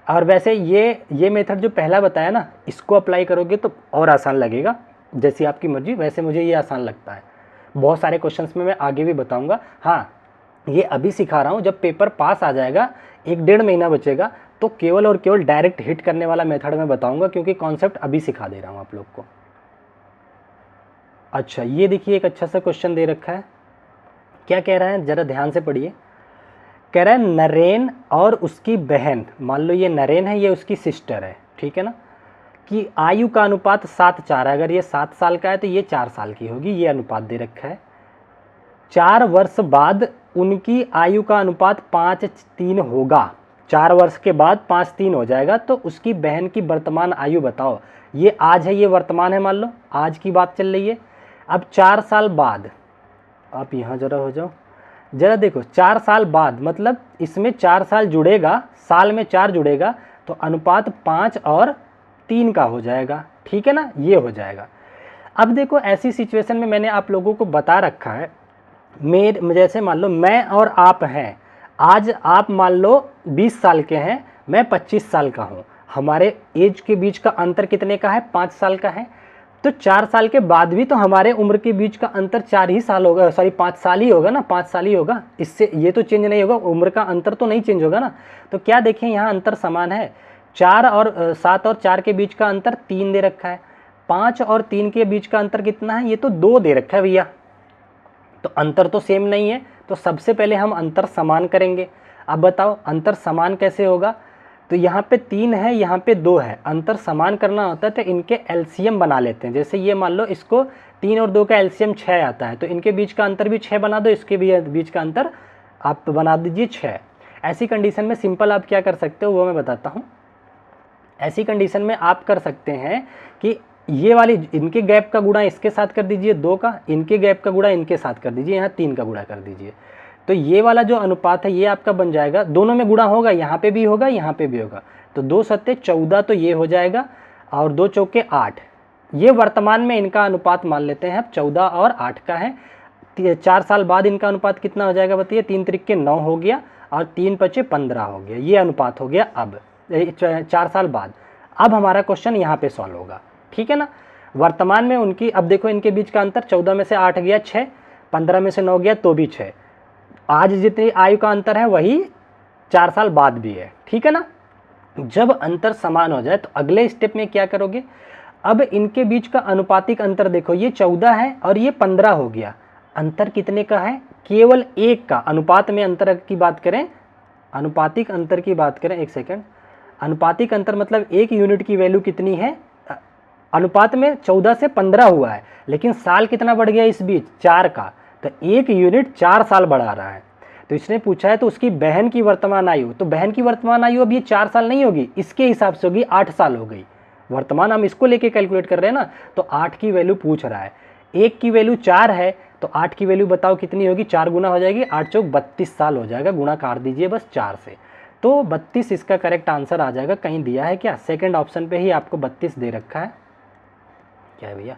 और वैसे ये मेथड जो पहला बताया ना, इसको अप्लाई करोगे तो और आसान लगेगा, जैसी आपकी मर्जी। वैसे मुझे ये आसान लगता है, बहुत सारे क्वेश्चंस में मैं आगे भी बताऊंगा। हाँ, ये अभी सिखा रहा हूँ, जब पेपर पास आ जाएगा 1-1.5 महीना बचेगा तो केवल और केवल डायरेक्ट हिट करने वाला मेथड मैं बताऊंगा, क्योंकि कॉन्सेप्ट अभी सिखा दे रहा हूँ आप लोग को। अच्छा, ये देखिए एक अच्छा सा क्वेश्चन दे रखा है, क्या कह रहा है ज़रा ध्यान से पढ़िए। कह रहा है नरेन और उसकी बहन, मान लो ये नरेन है, ये उसकी सिस्टर है, ठीक है ना, कि आयु का अनुपात 7:4 है। अगर ये 7 साल का है तो ये 4 साल की होगी, ये अनुपात दे रखा है। 4 वर्ष बाद उनकी आयु का अनुपात 5:3 होगा। 4 वर्ष के बाद 5:3 हो जाएगा, तो उसकी बहन की वर्तमान आयु बताओ। ये आज है, ये वर्तमान है, मान लो आज की बात चल रही है। अब 4 साल बाद, आप यहाँ जरा हो जाओ, जरा देखो 4 साल बाद मतलब इसमें 4 साल जुड़ेगा, साल में 4 जुड़ेगा, तो अनुपात 5 और 3 का हो जाएगा, ठीक है ना, ये हो जाएगा। अब देखो ऐसी सिचुएशन में मैंने आप लोगों को बता रखा है, जैसे मान लो मैं और आप हैं, आज आप मान लो 20 साल के हैं, मैं 25 साल का हूँ, हमारे एज के बीच का अंतर कितने का है, 5 साल का है। तो 4 साल के बाद भी तो हमारे उम्र के बीच का अंतर 4 ही साल होगा, सॉरी 5 साल ही होगा ना, 5 साल ही होगा, इससे ये तो चेंज नहीं होगा, उम्र का अंतर तो नहीं चेंज होगा ना। तो क्या देखें यहाँ अंतर समान है, 7 और 4 के बीच का अंतर 3 दे रखा है, 5 और 3 के बीच का अंतर कितना है, ये तो 2 दे रखा है भैया, तो अंतर तो सेम नहीं है। तो सबसे पहले हम अंतर समान करेंगे। अब बताओ अंतर समान कैसे होगा, तो यहाँ पे 3 है, यहाँ पे 2 है, अंतर समान करना होता है तो इनके एलसीएम बना लेते हैं। जैसे ये मान लो इसको 3 और 2 का एलसीएम 6 आता है, तो इनके बीच का अंतर भी 6 बना दो, इसके भी बीच का अंतर आप बना दीजिए 6। ऐसी कंडीशन में सिंपल आप क्या कर सकते हो वो मैं बताता हूँ। ऐसी कंडीशन में आप कर सकते हैं कि ये वाली इनके गैप का गुणा इसके साथ कर दीजिए 2 का, इनके गैप का गुणा इनके साथ कर दीजिए, यहाँ 3 का गुणा कर दीजिए। तो ये वाला जो अनुपात है ये आपका बन जाएगा, दोनों में गुणा होगा, यहाँ पे भी होगा, यहाँ पे भी होगा, तो 2 सत्ते 14 तो ये हो जाएगा, और 2 चौके 8, ये वर्तमान में इनका अनुपात मान लेते हैं अब 14 और 8 का है। 4 साल बाद इनका अनुपात कितना हो जाएगा बताइए, 3 त्रिक 9 हो गया और 3 पचे 15 हो गया, ये अनुपात हो गया अब 4 साल बाद। अब हमारा क्वेश्चन यहाँ पे सॉल्व होगा, ठीक है ना। वर्तमान में उनकी, अब देखो इनके बीच का अंतर 14 में से 8 गया 6, 15 में से 9 गया तो भी 6, आज जितनी आयु का अंतर है वही 4 साल बाद भी है, ठीक है ना। जब अंतर समान हो जाए तो अगले स्टेप में क्या करोगे, अब इनके बीच का अनुपातिक अंतर देखो, ये 14 है और ये 15 हो गया, अंतर कितने का है, केवल 1 का। अनुपात में अंतर की बात करें, अनुपातिक अंतर की बात करें, एक सेकेंड, अनुपातिक अंतर मतलब 1 यूनिट की वैल्यू कितनी है, अनुपात में 14 से 15 हुआ है, लेकिन साल कितना बढ़ गया इस बीच, 4 का, तो 1 यूनिट 4 साल बढ़ा रहा है। तो इसने पूछा है तो उसकी बहन की वर्तमान आयु, तो बहन की वर्तमान आयु अब ये 4 साल नहीं होगी, इसके हिसाब से होगी 8 साल हो गई। वर्तमान हम इसको लेके कैलकुलेट कर रहे हैं ना, तो 8 की वैल्यू पूछ रहा है, 1 की वैल्यू 4 है, तो 8 की वैल्यू बताओ कितनी होगी, 4 गुना हो जाएगी, 8 चौक 32 साल हो जाएगा, गुणा काट दीजिए बस 4 से, तो 32 इसका करेक्ट आंसर आ जाएगा। कहीं दिया है क्या, सेकेंड ऑप्शन पे ही आपको 32 दे रखा है, क्या है भैया,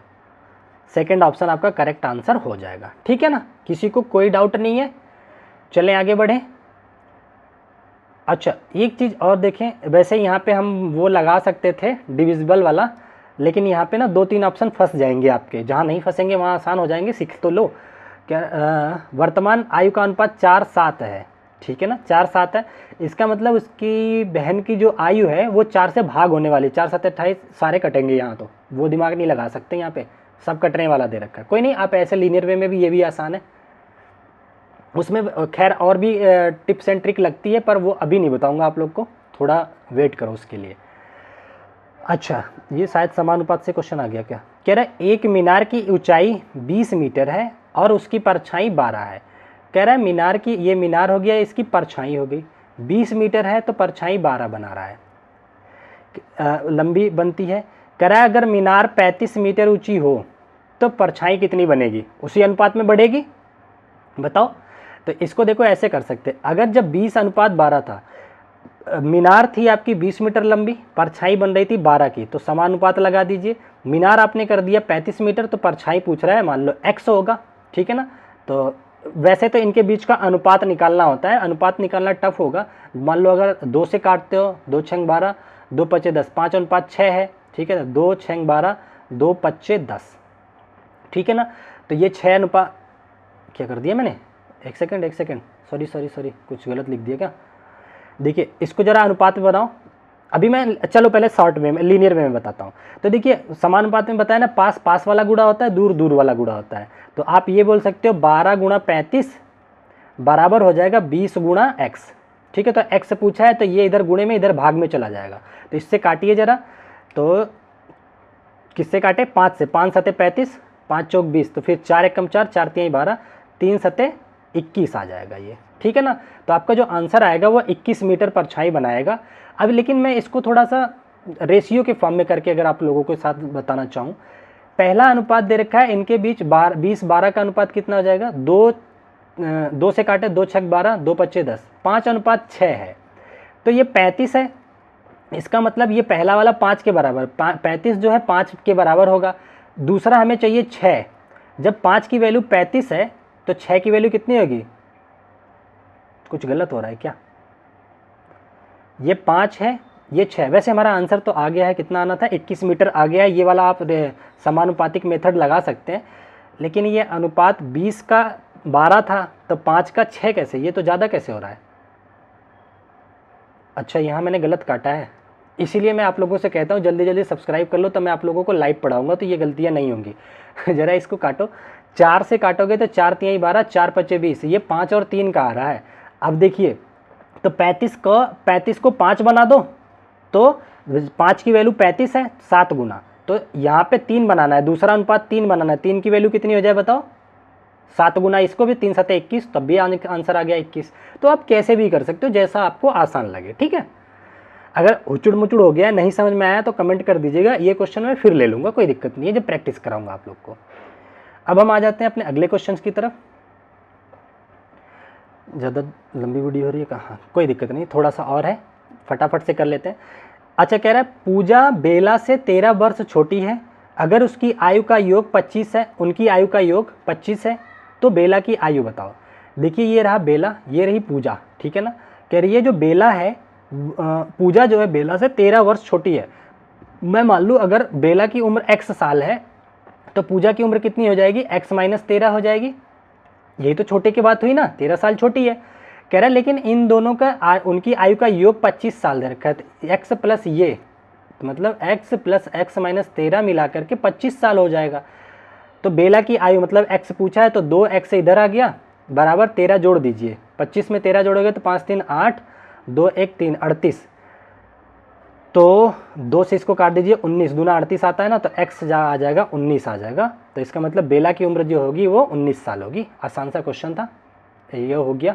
सेकेंड ऑप्शन आपका करेक्ट आंसर हो जाएगा, ठीक है ना, किसी को कोई डाउट नहीं है। चलें आगे बढ़ें। अच्छा एक चीज़ और देखें, वैसे यहाँ पे हम वो लगा सकते थे डिविजिबल वाला, लेकिन यहाँ पे ना 2-3 ऑप्शन फंस जाएंगे आपके, जहाँ नहीं फंसेंगे वहाँ आसान हो जाएंगे, सीख तो लो। क्या वर्तमान आयु का अनुपात 4:7 है, ठीक है ना, 4:7 है, इसका मतलब उसकी बहन की जो आयु है वो 4 से भाग होने वाली, 4×7 28, सारे कटेंगे यहाँ, तो वो दिमाग नहीं लगा सकते, यहाँ पे सब कटने वाला दे रखा है। कोई नहीं, आप ऐसे लीनियर वे में भी, ये भी आसान है, उसमें खैर और भी टिप्स एंड ट्रिक लगती है, पर वो अभी नहीं बताऊंगा आप लोग को, थोड़ा वेट करो उसके लिए। अच्छा ये शायद समानुपात से क्वेश्चन आ गया क्या, कह रहा है एक मीनार की ऊंचाई 20 मीटर है और उसकी परछाई 12 है। कह रहा है मीनार की, ये मीनार हो गया, इसकी परछाई हो गई, 20 मीटर है तो परछाई 12 बना रहा है, लंबी बनती है। कह रहा है अगर मीनार 35 मीटर ऊंची हो तो परछाई कितनी बनेगी, उसी अनुपात में बढ़ेगी, बताओ। तो इसको देखो ऐसे कर सकते, अगर जब 20:12 था, मीनार थी आपकी 20 मीटर लंबी, परछाई बन रही थी 12 की, तो समानुपात लगा दीजिए। मीनार आपने कर दिया 35 मीटर, तो परछाई पूछ रहा है, मान लो x होगा, ठीक है ना। तो वैसे तो इनके बीच का अनुपात निकालना होता है, अनुपात निकालना टफ होगा। मान लो अगर 2 से काटते हो, 2 6 12, 2 5 10, 5 और 5 6 है, ठीक है ना, 2 6 12, 2 5 10, ठीक है ना। तो ये 6 अनुपात, क्या कर दिया मैंने, एक सेकंड, सॉरी कुछ गलत लिख दिया क्या। देखिए इसको ज़रा अनुपात में बनाओ। अभी मैं चलो पहले शॉर्ट में लीनियर में बताता हूँ। तो देखिए समानुपात में बताया ना, पास पास वाला गुणा होता है, दूर दूर वाला गुणा होता है। तो आप ये बोल सकते हो 12 गुणा 35 बराबर हो जाएगा 20 गुणा x। ठीक है, तो x पूछा है तो ये इधर गुणे में इधर भाग में चला जाएगा। तो इससे काटिए ज़रा, तो किससे काटे, 5 से, 5 सते 35, 5 चौक 20, तो फिर 4 एकम 4, 4 तिहाई 12, 3 सते 21 आ जाएगा ये। ठीक है ना, तो आपका जो आंसर आएगा वो 21 मीटर परछाई बनाएगा। अब लेकिन मैं इसको थोड़ा सा रेशियो के फॉर्म में करके अगर आप लोगों के साथ बताना चाहूँ, पहला अनुपात दे रखा है इनके बीच 20-12 का अनुपात कितना हो जाएगा, 2 से काटे, 2 छक 12, 2 पच्चे 10, 5:6 है। तो ये 35 है, इसका मतलब ये पहला वाला 5 के बराबर, 35 जो है 5 के बराबर होगा। दूसरा हमें चाहिए 6, जब 5 की वैल्यू 35 है तो 6 की वैल्यू कितनी होगी, कुछ गलत हो रहा है क्या, ये 5 है ये 6। वैसे हमारा आंसर तो आ गया है, कितना आना था, 21 मीटर आ गया है। ये वाला आप समानुपातिक मेथड लगा सकते हैं, लेकिन ये अनुपात 20 का 12 था तो 5 का 6 कैसे, ये तो ज़्यादा कैसे हो रहा है। अच्छा यहाँ मैंने गलत काटा है, इसीलिए मैं आप लोगों से कहता हूँ जल्दी जल्दी सब्सक्राइब कर लो, तो मैं आप लोगों को लाइव पढ़ाऊँगा तो ये गलतियाँ नहीं होंगी। ज़रा इसको काटो, 4 से काटोगे तो 4 तिहाई 12, 4 पच्चे 20, ये 5 और 3 का आ रहा है। अब देखिए तो 35 को 5 बना दो, तो 5 की वैल्यू 35 है, 7 गुना, तो यहाँ पे 3 बनाना है, दूसरा अनुपात 3 बनाना है। 3 की वैल्यू कितनी हो जाए बताओ, 7 गुना इसको भी, 3 सते 21, तब भी आंसर आ गया 21। तो आप कैसे भी कर सकते हो, जैसा आपको आसान लगे। ठीक है, अगर उचुड़ मुचुड़ हो गया, नहीं समझ में आया तो कमेंट कर दीजिएगा, ये क्वेश्चन मैं फिर ले लूँगा, कोई दिक्कत नहीं है, जब प्रैक्टिस कराऊंगा आप लोग को। अब हम आ जाते हैं अपने अगले क्वेश्चन की तरफ। ज़्यादा लंबी वीडियो हो रही है कहाँ, कोई दिक्कत नहीं, थोड़ा सा और है, फटाफट से कर लेते हैं। अच्छा कह रहा है पूजा बेला से 13 वर्ष छोटी है, अगर उसकी आयु का योग 25 है, उनकी आयु का योग 25 है, तो बेला की आयु बताओ। देखिए ये रहा बेला, ये रही पूजा। ठीक है ना, कह रही है जो बेला है, पूजा जो है बेला से 13 वर्ष छोटी है। मैं मान लूँ अगर बेला की उम्र x साल है तो पूजा की उम्र कितनी हो जाएगी, x - 13 हो जाएगी। यही तो छोटे की बात हुई ना, 13 साल छोटी है। कह रहा है लेकिन इन दोनों का उनकी आयु का योग 25 साल दे रखा है, x प्लस ये मतलब x प्लस x - 13 मिला करके 25 साल हो जाएगा। तो बेला की आयु मतलब x पूछा है तो 2x इधर आ गया, बराबर 13 जोड़ दीजिए, 25 में 13 जोड़ोगे तो 5 3 8, 2 1 3 38, तो 2 से इसको काट दीजिए, 19 दूना 38 आता है ना, तो x आ जाएगा 19 आ जाएगा। तो इसका मतलब बेला की उम्र जो होगी वो 19 साल होगी। आसान सा क्वेश्चन था, ये हो गया।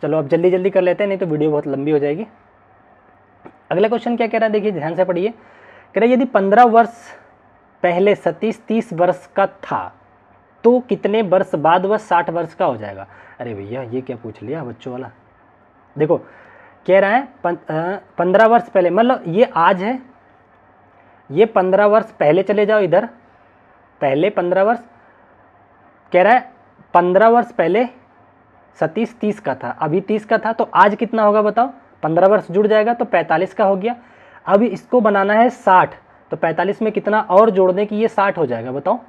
चलो अब जल्दी जल्दी कर लेते हैं, नहीं तो वीडियो बहुत लंबी हो जाएगी। अगला क्वेश्चन क्या कह रहा है, देखिए ध्यान से पढ़िए। कह रहा है यदि 15 वर्ष पहले सतीश 30 वर्ष का था तो कितने वर्ष बाद वह 60 वर्ष का हो जाएगा। अरे भैया ये क्या पूछ लिया बच्चों वाला। देखो कह रहा है 15 वर्ष पहले, मतलब ये आज है, ये 15 वर्ष पहले चले जाओ इधर, पहले 15 वर्ष। कह रहा है 15 वर्ष पहले सतीश 30 का था, अभी 30 का था, तो आज कितना होगा बताओ। 15 वर्ष जुड़ जाएगा तो 45 का हो गया। अब इसको बनाना है 60, तो 45 में कितना और जोड़ दें कि ये 60 हो जाएगा, बताओ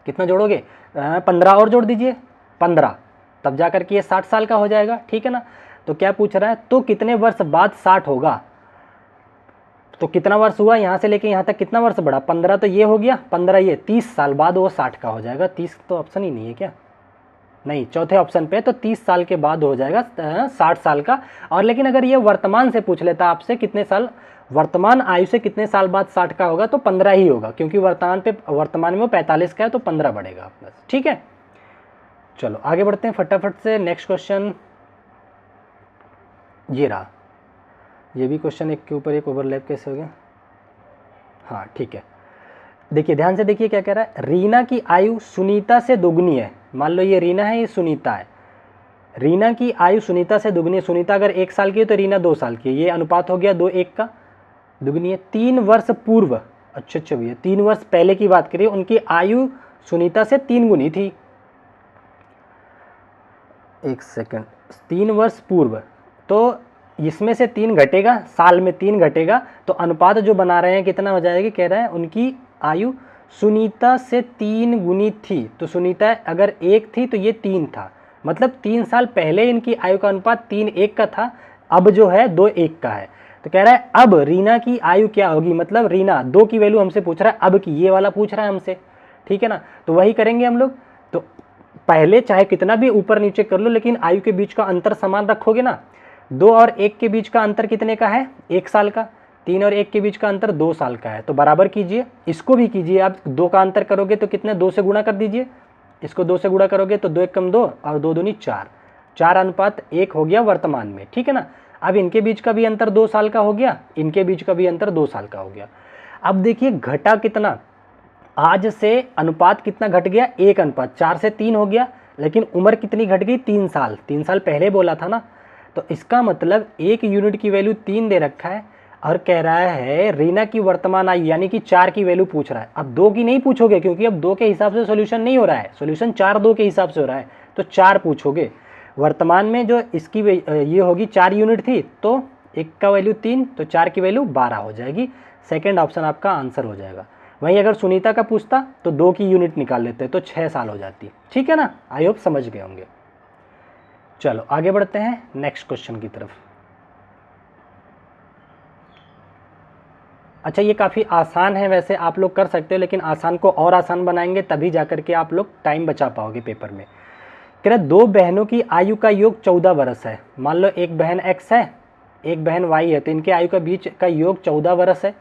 कितना जोड़ोगे। 15 और जोड़ दीजिए, 15, तब जा कर के ये 60 साल का हो जाएगा। ठीक है ना, तो क्या पूछ रहा है, तो कितने वर्ष बाद 60 होगा। तो कितना वर्ष हुआ, यहाँ से लेके यहाँ तक कितना वर्ष बढ़ा, 15 तो ये हो गया, 15 ये, 30 साल बाद वो 60 का हो जाएगा। 30 तो ऑप्शन ही नहीं है क्या, नहीं चौथे ऑप्शन पे, तो 30 साल के बाद हो जाएगा 60 साल का। और लेकिन अगर ये वर्तमान से पूछ लेता आपसे कितने साल, वर्तमान आयु से कितने साल बाद 60 का होगा, तो 15 ही होगा, क्योंकि वर्तमान में वो 45 का है, तो 15 बढ़ेगा अपना। ठीक है, चलो आगे बढ़ते हैं फटाफट से। नेक्स्ट क्वेश्चन ये रहा, ये भी क्वेश्चन एक के ऊपर एक ओवरलैप कैसे हो गया। हाँ ठीक है, देखिए ध्यान से देखिए क्या कह रहा है। रीना की आयु सुनीता से दोगुनी है, मान लो ये रीना है, ये सुनीता है। रीना की आयु सुनीता से दोगुनी है, सुनीता अगर 1 साल की है तो रीना 2 साल की है, ये अनुपात हो गया 2:1 का, दोगुनी है। 3 वर्ष पूर्व, अच्छा भैया 3 वर्ष पहले की बात करिए, उनकी आयु सुनीता से 3 गुनी थी। एक सेकंड, 3 वर्ष पूर्व, तो इसमें से 3 घटेगा, साल में 3 घटेगा, तो अनुपात जो बना रहे हैं कितना हो जाएगी। कह रहा है उनकी आयु सुनीता से 3 गुनी थी, तो सुनीता अगर 1 थी तो ये 3 था, मतलब 3 साल पहले इनकी आयु का अनुपात 3:1 का था, अब जो है 2:1 का है। तो कह रहा है अब रीना की आयु क्या होगी, मतलब रीना 2 की वैल्यू हमसे पूछ रहा है, अब की, ये वाला पूछ रहा है हमसे, ठीक है ना। तो वही करेंगे हम लोग। तो पहले चाहे कितना भी ऊपर नीचे कर लो, लेकिन आयु के बीच का अंतर समान रखोगे ना। 2 और 1 के बीच का अंतर कितने का है, 1 साल का। 3 और 1 के बीच का अंतर 2 साल का है। तो बराबर कीजिए, इसको भी कीजिए आप। 2 का अंतर करोगे तो कितने, 2 से गुणा कर दीजिए। इसको 2 से गुणा करोगे तो 2 × 2 और 2 दूनी 4, 4:1 हो गया वर्तमान में, ठीक है ना। अब इनके बीच का भी अंतर 2 साल का हो गया, इनके बीच का भी अंतर 2 साल का हो गया। अब देखिए घटा कितना, आज से अनुपात कितना घट गया, 1:4 से 3 हो गया, लेकिन उम्र कितनी घट गई, 3 साल। 3 साल पहले बोला था ना। तो इसका मतलब 1 यूनिट की वैल्यू 3 दे रखा है और कह रहा है रीना की वर्तमान आयु यानी कि 4 की वैल्यू पूछ रहा है। अब 2 की नहीं पूछोगे, क्योंकि अब 2 के हिसाब से सोल्यूशन नहीं हो रहा है, सोल्यूशन 4 2 के हिसाब से हो रहा है, तो 4 पूछोगे। वर्तमान में जो इसकी ये होगी 4 यूनिट थी, तो 1 का वैल्यू 3, तो 4 की वैल्यू 12 हो जाएगी। सेकेंड ऑप्शन आपका आंसर हो जाएगा। वहीं अगर सुनीता का पूछता तो 2 की यूनिट निकाल लेते, तो 6 साल हो जाती, ठीक है ना। आई होप समझ गए होंगे। चलो आगे बढ़ते हैं नेक्स्ट क्वेश्चन की तरफ। अच्छा, ये काफ़ी आसान है, वैसे आप लोग कर सकते हो, लेकिन आसान को और आसान बनाएंगे तभी जाकर के आप लोग टाइम बचा पाओगे पेपर में। कह रहा 2 बहनों की आयु का योग 14 वर्ष है। मान लो एक बहन x है, एक बहन y है, तो इनके आयु का बीच का योग 14 वर्ष है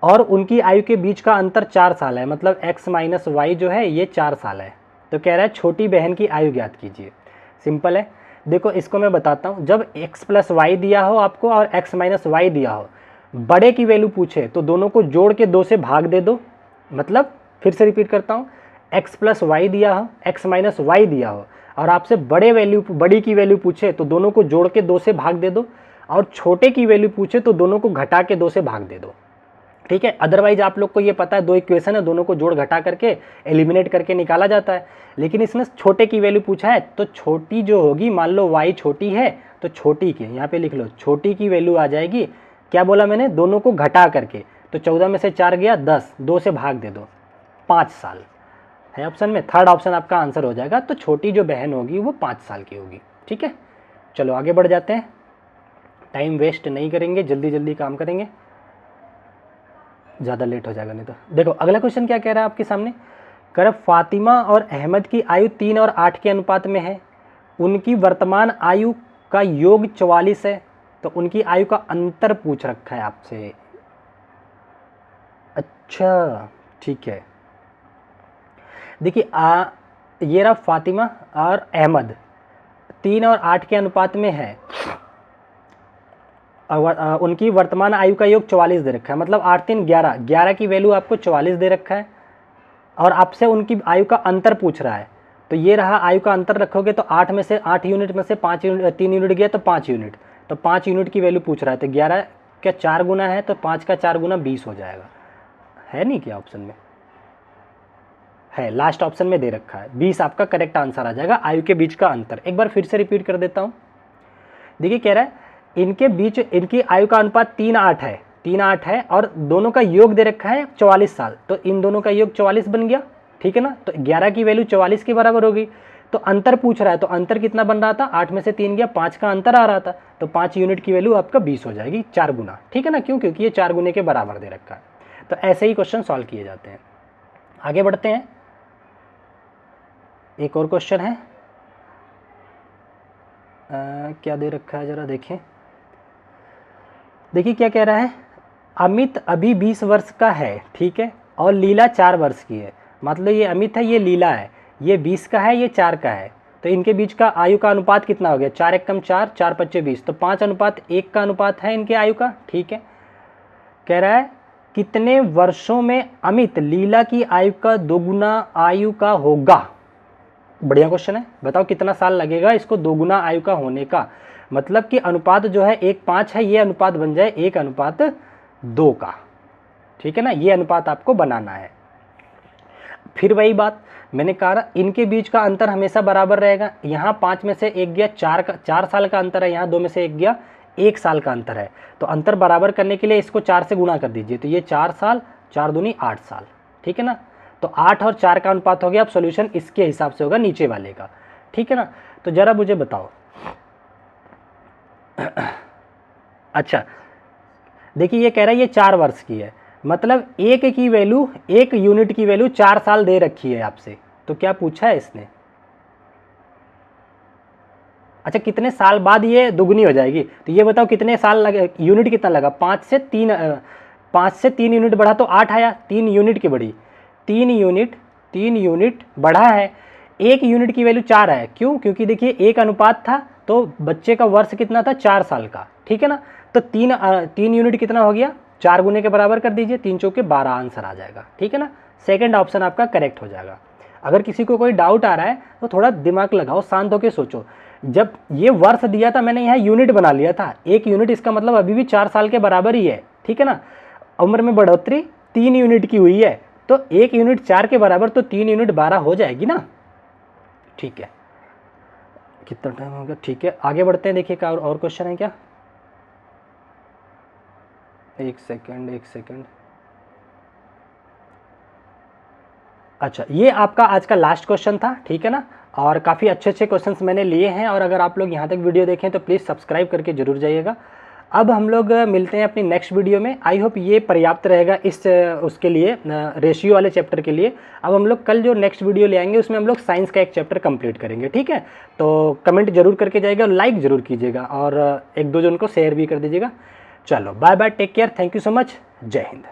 और उनकी आयु के बीच का अंतर 4 साल है, मतलब x - y जो है ये 4 साल है। तो कह रहा है छोटी बहन की आयु ज्ञात कीजिए। सिंपल है, देखो इसको मैं बताता हूँ। जब x + y दिया हो आपको और x - y दिया हो, बड़े की वैल्यू पूछे तो दोनों को जोड़ के 2 से भाग दे दो। मतलब फिर से रिपीट करता हूँ, x + y दिया हो, x - y दिया हो और आपसे बड़ी की वैल्यू पूछे तो दोनों को जोड़ के 2 से भाग दे दो, और छोटे की वैल्यू पूछे तो दोनों को घटा के 2 से भाग दे दो, ठीक है। अदरवाइज आप लोग को ये पता है 2 इक्वेशन है, दोनों को जोड़ घटा करके एलिमिनेट करके निकाला जाता है, लेकिन इसने छोटे की वैल्यू पूछा है। तो छोटी जो होगी, मान लो y छोटी है तो छोटी की, यहाँ पे लिख लो, छोटी की वैल्यू आ जाएगी, क्या बोला मैंने, दोनों को घटा करके। तो 14 में से 4 गया 10, 2 से भाग दे दो, 5 साल है ऑप्शन में। थर्ड ऑप्शन आपका आंसर हो जाएगा। तो छोटी जो बहन होगी वो 5 साल की होगी, ठीक है। चलो आगे बढ़ जाते हैं, टाइम वेस्ट नहीं करेंगे, जल्दी जल्दी काम करेंगे, ज़्यादा लेट हो जाएगा नहीं तो। देखो अगला क्वेश्चन क्या कह रहा है आपके सामने। कह रहा फातिमा और अहमद की आयु 3 और 8 के अनुपात में है, उनकी वर्तमान आयु का योग 44 है, तो उनकी आयु का अंतर पूछ रखा है आपसे। अच्छा ठीक है, देखिए ये रहा फातिमा और अहमद 3 और 8 के अनुपात में है, उनकी वर्तमान आयु का योग 44 दे रखा है, मतलब 8 3 11, 11 की वैल्यू आपको 44 दे रखा है और आपसे उनकी आयु का अंतर पूछ रहा है। तो ये रहा आयु का अंतर रखोगे तो 8 में से 8 यूनिट में से 5 यूनिट 3 यूनिट गया तो 5 यूनिट, तो 5 यूनिट की वैल्यू पूछ रहा है। तो 11 क्या 4 गुना है, तो 5 का 4 गुना 20 हो जाएगा, है नहीं क्या ऑप्शन में है, लास्ट ऑप्शन में दे रखा है 20 आपका करेक्ट आंसर आ जाएगा। आयु के बीच का अंतर एक बार फिर से रिपीट कर देता हूँ। देखिए कह रहा है इनके बीच इनकी आयु का अनुपात 3:8 है, 3:8 है और दोनों का योग दे रखा है 44 साल, तो इन दोनों का योग 44 बन गया, ठीक है ना। तो 11 की वैल्यू 44 के बराबर होगी। तो अंतर पूछ रहा है, तो अंतर कितना बन रहा था, 8 में से 3 गया, 5 का अंतर आ रहा था, तो 5 यूनिट की वैल्यू आपका 20 हो जाएगी, 4 गुना, ठीक है ना। क्यों, क्योंकि ये 4 गुने के बराबर दे रखा है। तो ऐसे ही क्वेश्चन सॉल्व किए जाते हैं। आगे बढ़ते हैं, एक और क्वेश्चन है, क्या दे रखा है जरा देखें। देखिए क्या कह रहा है, अमित अभी 20 वर्ष का है, ठीक है, और लीला 4 वर्ष की है। मतलब ये अमित है, ये लीला है, ये 20 का है, ये 4 का है, तो इनके बीच का आयु का अनुपात कितना हो गया, 4 × 4, 4 × 5 = 20, तो 5:1 का अनुपात है इनके आयु का, ठीक है। कह रहा है कितने वर्षों में अमित लीला की आयु का 2 गुना आयु का होगा। बढ़िया क्वेश्चन है, बताओ कितना साल लगेगा इसको 2 गुना आयु का होने का। मतलब कि अनुपात जो है 1:5 है, ये अनुपात बन जाए 1:2 का, ठीक है ना। ये अनुपात आपको बनाना है। फिर वही बात मैंने कहा, इनके बीच का अंतर हमेशा बराबर रहेगा। यहाँ 5 में से 1 गया, 4 साल का अंतर है, यहाँ 2 में से 1 गया, 1 साल का अंतर है। तो अंतर बराबर करने के लिए इसको 4 से गुणा कर दीजिए, तो ये 4 साल, 4 दूनी 8 साल, ठीक है ना। तो 8 और 4 का अनुपात हो गया। अब सॉल्यूशन इसके हिसाब से होगा नीचे वाले का, ठीक है ना। तो ज़रा मुझे बताओ। अच्छा देखिए ये कह रहा है ये 4 वर्ष की है, मतलब एक की वैल्यू, 1 यूनिट की वैल्यू 4 साल दे रखी है आपसे। तो क्या पूछा है इसने? अच्छा कितने साल बाद ये दुगनी हो जाएगी, तो ये बताओ कितने साल लगे, यूनिट कितना लगा, 5 से 3 यूनिट बढ़ा तो 8 आया, 3 यूनिट की बढ़ी, 3 यूनिट बढ़ा है, 1 यूनिट की वैल्यू 4 है। क्यों? क्योंकि देखिए 1 अनुपात था, तो बच्चे का वर्ष कितना था, 4 साल का, ठीक है ना। तो 3 यूनिट कितना हो गया, 4 गुने के बराबर कर दीजिए, 3 चौके 12 आंसर आ जाएगा, ठीक है ना। सेकंड ऑप्शन आपका करेक्ट हो जाएगा। अगर किसी को कोई डाउट आ रहा है तो थोड़ा दिमाग लगाओ, शांत होकर सोचो। जब ये वर्ष दिया था मैंने यहाँ यूनिट बना लिया था, 1 यूनिट इसका मतलब अभी भी 4 साल के बराबर ही है, ठीक है ना। उम्र में बढ़ोतरी 3 यूनिट की हुई है, तो 1 यूनिट 4 के बराबर, तो 3 यूनिट 12 हो जाएगी ना। ठीक है, कितना टाइम हो गया, ठीक है आगे बढ़ते हैं। देखिए और क्वेश्चन है क्या, एक सेकंड। अच्छा ये आपका आज का लास्ट क्वेश्चन था, ठीक है ना। और काफ़ी अच्छे क्वेश्चंस मैंने लिए हैं, और अगर आप लोग यहाँ तक वीडियो देखें तो प्लीज़ सब्सक्राइब करके जरूर जाइएगा। अब हम लोग मिलते हैं अपनी नेक्स्ट वीडियो में। आई होप ये पर्याप्त रहेगा इस उसके लिए, रेशियो वाले चैप्टर के लिए। अब हम लोग कल जो नेक्स्ट वीडियो ले आएंगे उसमें हम लोग साइंस का एक चैप्टर कंप्लीट करेंगे, ठीक है। तो कमेंट जरूर करके जाइएगा, लाइक ज़रूर कीजिएगा, और एक दो जन को शेयर भी कर दीजिएगा। चलो bye bye, take care, thank you so much, जय हिंद।